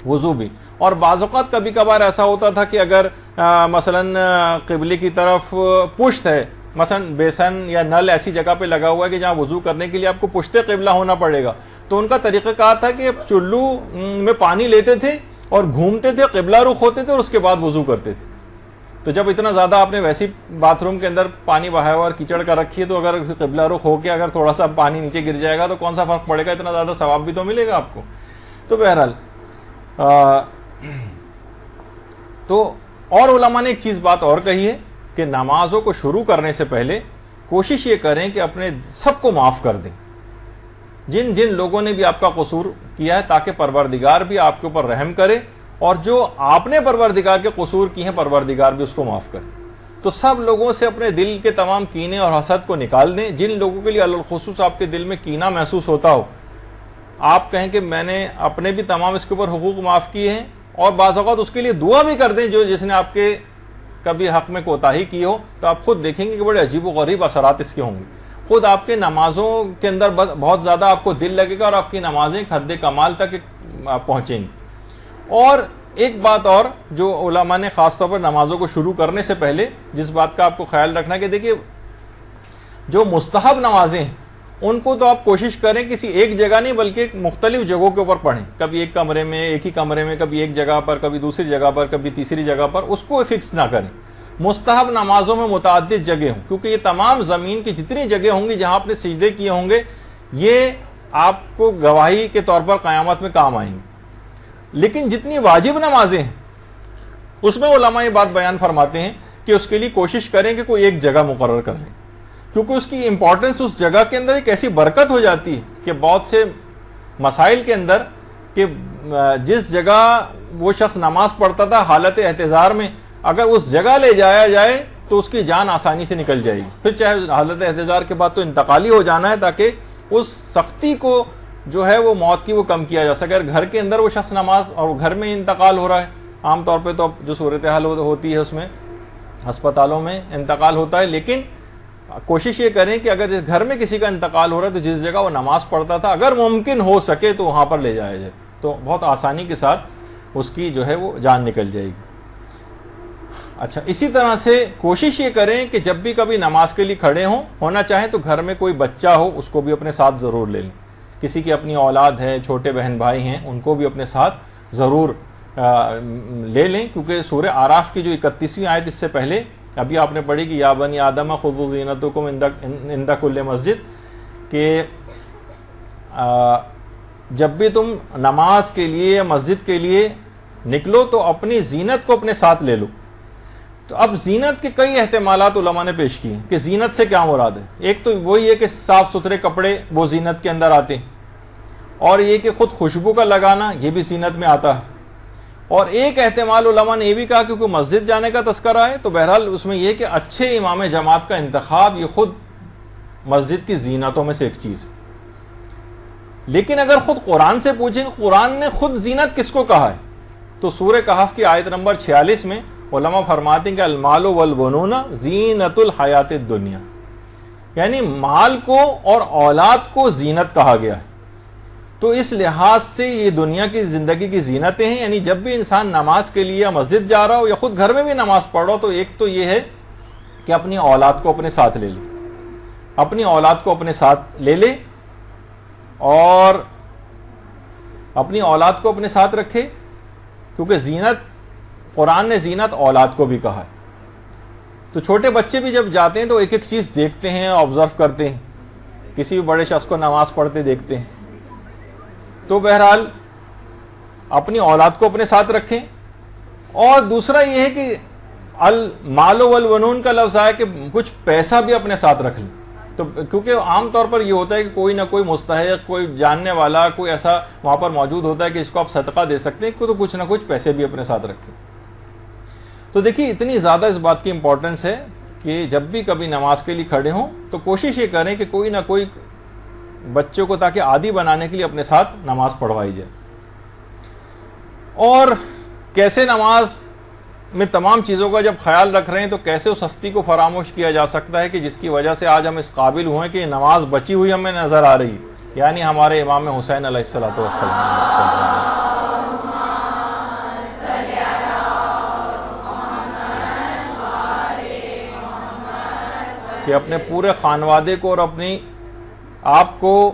وضو بھی. اور بعض اوقات کبھی کبھار ایسا ہوتا تھا کہ اگر مثلا قبلے کی طرف پشت ہے، مثلا بیسن یا نل ایسی جگہ پہ لگا ہوا ہے کہ جہاں وضو کرنے کے لیے آپ کو پشت قبلہ ہونا پڑے گا، تو ان کا طریقہ کار تھا کہ چلو میں پانی لیتے تھے اور گھومتے تھے، قبلہ رخ ہوتے تھے اور اس کے بعد وضو کرتے تھے. تو جب اتنا زیادہ آپ نے ویسی باتھ روم کے اندر پانی بہایا ہوا اور کیچڑ کر رکھی ہے، تو اگر قبلہ رخ ہو کے اگر تھوڑا سا پانی نیچے گر جائے گا تو کون سا فرق پڑے گا، اتنا زیادہ ثواب بھی تو ملے گا آپ کو. تو بہرحال تو اور علماء نے ایک چیز بات اور کہی ہے کہ نمازوں کو شروع کرنے سے پہلے کوشش یہ کریں کہ اپنے سب کو معاف کر دیں، جن جن لوگوں نے بھی آپ کا قصور کیا ہے، تاکہ پروردگار بھی آپ کے اوپر رحم کرے، اور جو آپ نے پروردگار کے قصور کی ہیں پروردگار بھی اس کو معاف کرے. تو سب لوگوں سے اپنے دل کے تمام کینے اور حسد کو نکال دیں. جن لوگوں کے لیے الخصوص آپ کے دل میں کینہ محسوس ہوتا ہو، آپ کہیں کہ میں نے اپنے بھی تمام اس کے اوپر حقوق معاف کیے ہیں، اور بعض اوقات اس کے لیے دعا بھی کر دیں جو جس نے آپ کے کبھی حق میں کوتاہی کی ہو. تو آپ خود دیکھیں گے کہ بڑے عجیب و غریب اثرات اس کے ہوں گے. خود آپ کے نمازوں کے اندر بہت زیادہ آپ کو دل لگے گا، اور آپ کی نمازیں حد کمال تک پہنچیں گی. اور ایک بات اور جو علماء نے خاص طور پر نمازوں کو شروع کرنے سے پہلے جس بات کا آپ کو خیال رکھنا کہ دیکھیے جو مستحب نمازیں ہیں ان کو تو آپ کوشش کریں کسی ایک جگہ نہیں بلکہ مختلف جگہوں کے اوپر پڑھیں. کبھی ایک کمرے میں، ایک ہی کمرے میں، کبھی ایک جگہ پر، کبھی دوسری جگہ پر، کبھی تیسری جگہ پر، اس کو فکس نہ کریں. مستحب نمازوں میں متعدد جگہ ہوں، کیونکہ یہ تمام زمین کی جتنی جگہ ہوں گی جہاں آپ نے سجدے کیے ہوں گے یہ آپ کو گواہی کے طور پر قیامت میں کام آئیں گے. لیکن جتنی واجب نمازیں ہیں اس میں علماء یہ بات بیان فرماتے ہیں کہ اس کے لیے کوشش کریں کہ کوئی ایک جگہ مقرر کر لیں، کیونکہ اس کی امپورٹنس اس جگہ کے اندر ایک ایسی برکت ہو جاتی ہے کہ بہت سے مسائل کے اندر کہ جس جگہ وہ شخص نماز پڑھتا تھا حالت احتضار میں، اگر اس جگہ لے جایا جائے تو اس کی جان آسانی سے نکل جائے گی. پھر چاہے حالت احتضار کے بعد تو انتقالی ہو جانا ہے تاکہ اس سختی کو جو ہے وہ موت کی وہ کم کیا جا سکے. اگر گھر کے اندر وہ شخص نماز اور گھر میں انتقال ہو رہا ہے، عام طور پہ تو اب جو صورتحال ہوتی ہے اس میں ہسپتالوں میں انتقال ہوتا ہے، لیکن کوشش یہ کریں کہ اگر گھر میں کسی کا انتقال ہو رہا ہے تو جس جگہ وہ نماز پڑھتا تھا اگر ممکن ہو سکے تو وہاں پر لے جایا جائے، تو بہت آسانی کے ساتھ اس کی جو ہے وہ جان نکل جائے گی. اچھا، اسی طرح سے کوشش یہ کریں کہ جب بھی کبھی نماز کے لیے کھڑے ہوں، ہونا چاہے تو گھر میں کوئی بچہ ہو اس کو بھی اپنے ساتھ ضرور لے لیں. کسی کی اپنی اولاد ہے، چھوٹے بہن بھائی ہیں، ان کو بھی اپنے ساتھ ضرور لے لیں، کیونکہ سورہ اعراف کی جو 31ویں آیت اس سے پہلے ابھی آپ نے پڑھی کہ یا بنی آدم خذوا زینتکم عند کل مسجد، کہ جب بھی تم نماز کے لیے مسجد کے لیے نکلو تو اپنی زینت کو اپنے ساتھ لے لو. تو اب زینت کے کئی احتمالات علماء نے پیش کیے ہیں کہ زینت سے کیا مراد ہے. ایک تو وہی ہے کہ صاف ستھرے کپڑے وہ زینت کے اندر آتے ہیں، اور یہ کہ خود خوشبو کا لگانا یہ بھی زینت میں آتا ہے. اور ایک احتمال علماء نے یہ بھی کہا کہ کوئی مسجد جانے کا تذکرہ ہے تو بہرحال اس میں یہ کہ اچھے امام جماعت کا انتخاب یہ خود مسجد کی زینتوں میں سے ایک چیز ہے. لیکن اگر خود قرآن سے پوچھیں کہ قرآن نے خود زینت کس کو کہا ہے، تو سورہ کہف کی آیت نمبر 46 میں علماء فرماتے ہیں کہ المال والبنون زینت الحیات الدنیا، یعنی مال کو اور اولاد کو زینت کہا گیا ہے. تو اس لحاظ سے یہ دنیا کی زندگی کی زینتیں ہیں. یعنی جب بھی انسان نماز کے لیے مسجد جا رہا ہو یا خود گھر میں بھی نماز پڑھ رہا ہو تو ایک تو یہ ہے کہ اپنی اولاد کو اپنے ساتھ لے لے، اپنی اولاد کو اپنے ساتھ لے لے. اور اپنی اولاد کو اپنے ساتھ رکھے، کیونکہ زینت، قرآن نے زینت اولاد کو بھی کہا ہے. تو چھوٹے بچے بھی جب جاتے ہیں تو ایک ایک چیز دیکھتے ہیں، آبزرو کرتے ہیں، کسی بھی بڑے شخص کو نماز پڑھتے دیکھتے ہیں. تو بہرحال اپنی اولاد کو اپنے ساتھ رکھیں. اور دوسرا یہ ہے کہ المال والبنون کا لفظ آیا کہ کچھ پیسہ بھی اپنے ساتھ رکھ لیں. تو کیونکہ عام طور پر یہ ہوتا ہے کہ کوئی نہ کوئی مستحق، کوئی جاننے والا، کوئی ایسا وہاں پر موجود ہوتا ہے کہ اس کو آپ صدقہ دے سکتے ہیں، تو کچھ نہ کچھ پیسے بھی اپنے ساتھ رکھیں. تو دیکھیے اتنی زیادہ اس بات کی امپورٹنس ہے کہ جب بھی کبھی نماز کے لیے کھڑے ہوں تو کوشش یہ کریں کہ کوئی نہ کوئی بچوں کو تاکہ عادی بنانے کے لیے اپنے ساتھ نماز پڑھوائی جائے. اور کیسے نماز میں تمام چیزوں کا جب خیال رکھ رہے ہیں تو کیسے اس ہستی کو فراموش کیا جا سکتا ہے کہ جس کی وجہ سے آج ہم اس قابل ہوئے کہ نماز بچی ہوئی ہمیں نظر آ رہی ہے، یعنی ہمارے امام حسین علیہ الصلوۃ والسلام. کہ اپنے پورے خانوادے کو اور اپنی آپ کو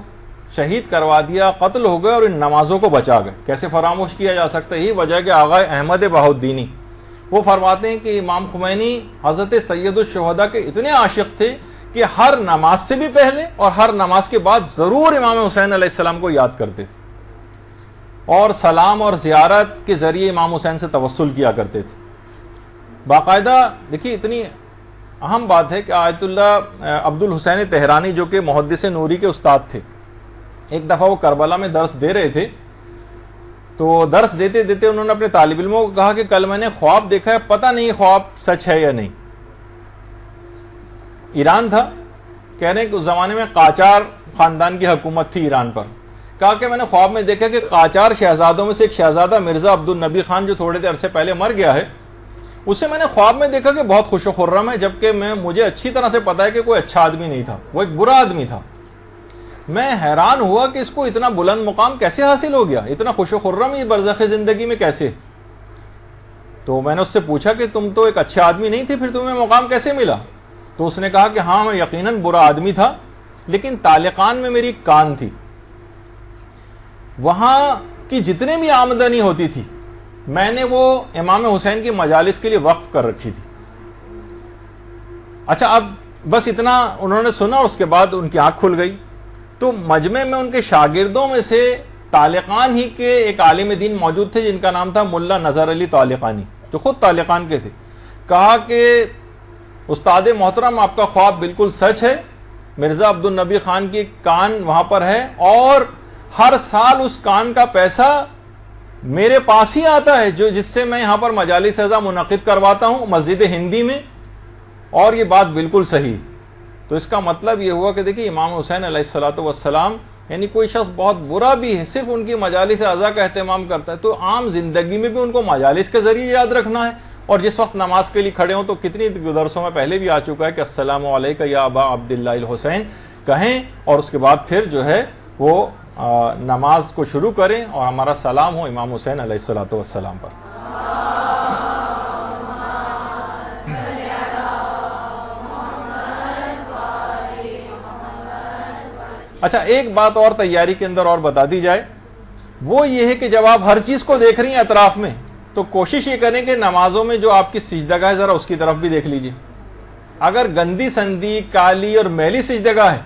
شہید کروا دیا، قتل ہو گئے اور ان نمازوں کو بچا گئے. کیسے فراموش کیا جا سکتا ہے؟ یہی وجہ ہے کہ آغا احمد بہاؤالدینی وہ فرماتے ہیں کہ امام خمینی حضرت سید الشہداء کے اتنے عاشق تھے کہ ہر نماز سے بھی پہلے اور ہر نماز کے بعد ضرور امام حسین علیہ السلام کو یاد کرتے تھے، اور سلام اور زیارت کے ذریعے امام حسین سے توسل کیا کرتے تھے. باقاعدہ دیکھیے اتنی اہم بات ہے کہ آیت اللہ عبد الحسین تہرانی جو کہ محدث نوری کے استاد تھے، ایک دفعہ وہ کربلا میں درس دے رہے تھے. تو درس دیتے دیتے انہوں نے اپنے طالب علموں کو کہا کہ کل میں نے خواب دیکھا ہے، پتہ نہیں خواب سچ ہے یا نہیں. ایران تھا، کہہ رہے ہیں کہ اس زمانے میں قاجار خاندان کی حکومت تھی ایران پر. کہا کہ میں نے خواب میں دیکھا کہ قاجار شہزادوں میں سے ایک شہزادہ مرزا عبد النبی خان جو تھوڑے دیر عرصے پہلے مر گیا ہے، اسے میں نے خواب میں دیکھا کہ بہت خوش و خرم ہے، جبکہ مجھے اچھی طرح سے پتا ہے کہ کوئی اچھا آدمی نہیں تھا، وہ ایک برا آدمی تھا. میں حیران ہوا کہ اس کو اتنا بلند مقام کیسے حاصل ہو گیا، اتنا خوش و خرم یہ برزخ زندگی میں کیسے. تو میں نے اس سے پوچھا کہ تم تو ایک اچھا آدمی نہیں تھے، پھر تمہیں مقام کیسے ملا؟ تو اس نے کہا کہ ہاں میں یقیناً برا آدمی تھا، لیکن طالقان میں میری کان تھی، وہاں کی جتنے بھی آمدنی ہوتی تھی میں نے وہ امام حسین کی مجالس کے لیے وقف کر رکھی تھی. اچھا اب بس اتنا انہوں نے سنا اور اس کے بعد ان کی آنکھ کھل گئی. تو مجمع میں ان کے شاگردوں میں سے طالقان ہی کے ایک عالم دین موجود تھے جن کا نام تھا ملا نظر علی طالقانی، جو خود طالقان کے تھے. کہا کہ استاد محترم آپ کا خواب بالکل سچ ہے، مرزا عبد النبی خان کی کان وہاں پر ہے، اور ہر سال اس کان کا پیسہ میرے پاس ہی آتا ہے جس سے میں یہاں پر مجالس ازا منعقد کرواتا ہوں مسجد ہندی میں، اور یہ بات بالکل صحیح. تو اس کا مطلب یہ ہوا کہ دیکھیے امام حسین علیہ الصلوۃ والسلام یعنی کوئی شخص بہت برا بھی ہے صرف ان کی مجالس ازا کا اہتمام کرتا ہے، تو عام زندگی میں بھی ان کو مجالس کے ذریعے یاد رکھنا ہے. اور جس وقت نماز کے لیے کھڑے ہوں تو کتنی درسوں میں پہلے بھی آ چکا ہے کہ السلام علیکہ یا ابا عبداللہ الحسین کہیں، اور اس کے بعد پھر جو ہے وہ نماز کو شروع کریں اور ہمارا سلام ہو امام حسین علیہ الصلوۃ والسلام پر. اچھا ایک بات اور تیاری کے اندر اور بتا دی جائے، وہ یہ ہے کہ جب آپ ہر چیز کو دیکھ رہی ہیں اطراف میں تو کوشش یہ کریں کہ نمازوں میں جو آپ کی سجدگاہ ہے ذرا اس کی طرف بھی دیکھ لیجئے. اگر گندی سندی کالی اور میلی سجدگاہ ہے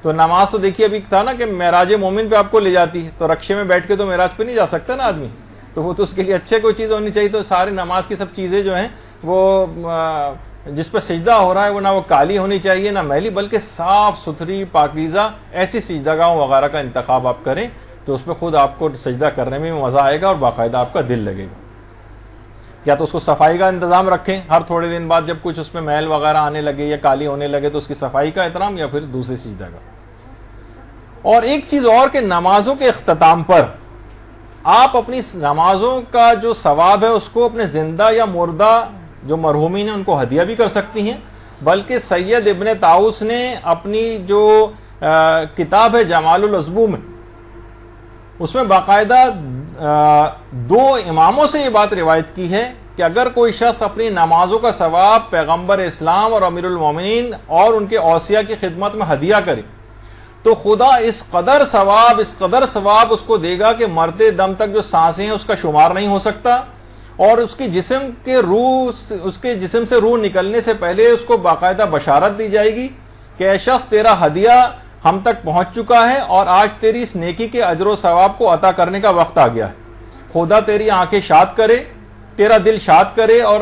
تو نماز تو دیکھیے ابھی تھا نا کہ معراج مومن پہ آپ کو لے جاتی ہے، تو رکشے میں بیٹھ کے تو معراج پہ نہیں جا سکتا نا آدمی، تو وہ تو اس کے لیے اچھے کوئی چیز ہونی چاہیے. تو ساری نماز کی سب چیزیں جو ہیں وہ جس پہ سجدہ ہو رہا ہے وہ نہ وہ کالی ہونی چاہیے نہ میلی، بلکہ صاف ستھری پاکیزہ ایسی سجدگاہوں وغیرہ کا انتخاب آپ کریں تو اس پہ خود آپ کو سجدہ کرنے میں مزہ آئے گا اور باقاعدہ آپ کا دل لگے گا. یا تو اس کو صفائی کا انتظام رکھیں، ہر تھوڑے دن بعد جب کچھ اس میں میل وغیرہ آنے لگے یا کالی ہونے لگے تو اس کی صفائی کا احترام، یا پھر دوسری سجدہ کا. اور ایک چیز اور کہ نمازوں کے اختتام پر آپ اپنی نمازوں کا جو ثواب ہے اس کو اپنے زندہ یا مردہ جو مرحومین ہیں ان کو ہدیہ بھی کر سکتی ہیں. بلکہ سید ابن طاؤس نے اپنی جو کتاب ہے جمال العظبو میں، اس میں باقاعدہ دو اماموں سے یہ بات روایت کی ہے کہ اگر کوئی شخص اپنی نمازوں کا ثواب پیغمبر اسلام اور امیر المومنین اور ان کے اوصیاء کی خدمت میں ہدیہ کرے تو خدا اس قدر ثواب اس کو دے گا کہ مرتے دم تک جو سانسیں ہیں اس کا شمار نہیں ہو سکتا، اور اس کے جسم سے روح نکلنے سے پہلے اس کو باقاعدہ بشارت دی جائے گی کہ اے شخص تیرا ہدیہ ہم تک پہنچ چکا ہے اور آج تیری اس نیکی کے اجر و ثواب کو عطا کرنے کا وقت آ گیا ہے. خدا تیری آنکھیں شاد کرے، تیرا دل شاد کرے اور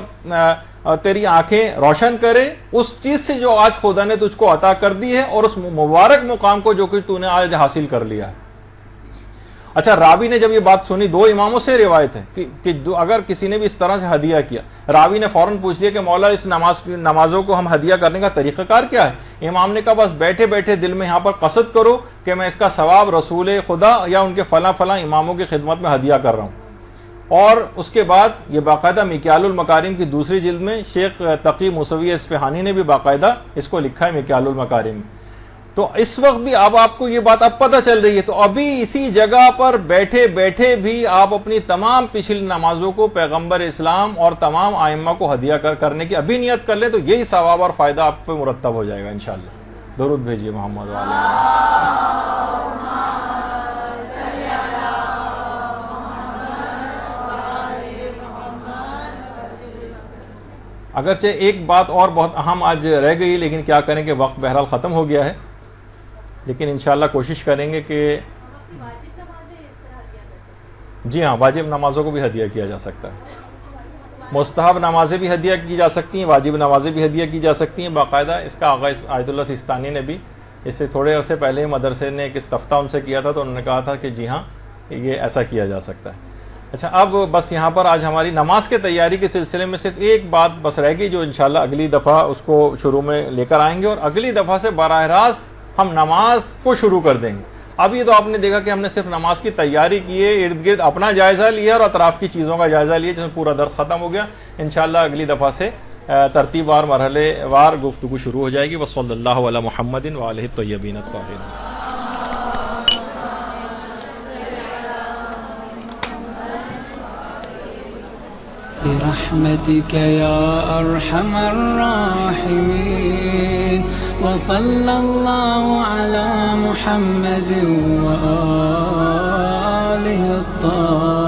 تیری آنکھیں روشن کرے اس چیز سے جو آج خدا نے تجھ کو عطا کر دی ہے، اور اس مبارک مقام کو جو کہ تو نے آج حاصل کر لیا ہے. اچھا، راوی نے جب یہ بات سنی، دو اماموں سے روایت ہے کہ اگر کسی نے بھی اس طرح سے ہدیہ کیا، راوی نے فوراً پوچھ لیا کہ مولا اس نمازوں کو ہم ہدیہ کرنے کا طریقہ کار کیا ہے؟ امام نے کہا بس بیٹھے بیٹھے دل میں یہاں پر قصد کرو کہ میں اس کا ثواب رسول خدا یا ان کے فلاں فلاں اماموں کی خدمت میں ہدیہ کر رہا ہوں. اور اس کے بعد یہ باقاعدہ مکیال المکارم کی دوسری جلد میں شیخ تقی موسوی اصفہانی نے بھی باقاعدہ اس کو لکھا ہے مکیال المکارم. تو اس وقت بھی اب آپ کو یہ بات اب پتہ چل رہی ہے، تو ابھی اسی جگہ پر بیٹھے بیٹھے بھی آپ اپنی تمام پچھلی نمازوں کو پیغمبر اسلام اور تمام ائمہ کو ہدیہ کرنے کی ابھی نیت کر لیں، تو یہی ثواب اور فائدہ آپ پہ مرتب ہو جائے گا انشاءاللہ. درود بھیجیے محمد علیہ. اگرچہ ایک بات اور بہت اہم آج رہ گئی، لیکن کیا کریں کہ وقت بہرحال ختم ہو گیا ہے، لیکن انشاءاللہ کوشش کریں گے کہ جی ہاں، واجب نمازوں کو بھی ہدیہ کیا جا سکتا ہے، مستحب نمازیں بھی ہدیہ کی جا سکتی ہیں، واجب نمازیں بھی ہدیہ کی جا سکتی ہیں. باقاعدہ اس کا آغاز آیت اللہ سیستانی نے بھی اس سے تھوڑے عرصے پہلے مدرسے نے ایک استفتہ ان سے کیا تھا، تو انہوں نے کہا تھا کہ جی ہاں یہ ایسا کیا جا سکتا ہے. اچھا، اب بس یہاں پر آج ہماری نماز کے تیاری کے سلسلے میں صرف ایک بات بس رہ گئی، جو انشاءاللہ اگلی دفعہ اس کو شروع میں لے کر آئیں گے، اور اگلی دفعہ سے براہ راست ہم نماز کو شروع کر دیں گے. اب یہ تو آپ نے دیکھا کہ ہم نے صرف نماز کی تیاری کی ہے، ارد گرد اپنا جائزہ لیا اور اطراف کی چیزوں کا جائزہ لیا، جس میں پورا درس ختم ہو گیا. انشاءاللہ اگلی دفعہ سے ترتیب وار مرحلے وار گفتگو شروع ہو جائے گی. وصلی اللہ علی محمد وآلہ الطیبین الطاہرین. برحمتك يا أرحم الراحمين وصلى الله على محمد وآله الطاهرين.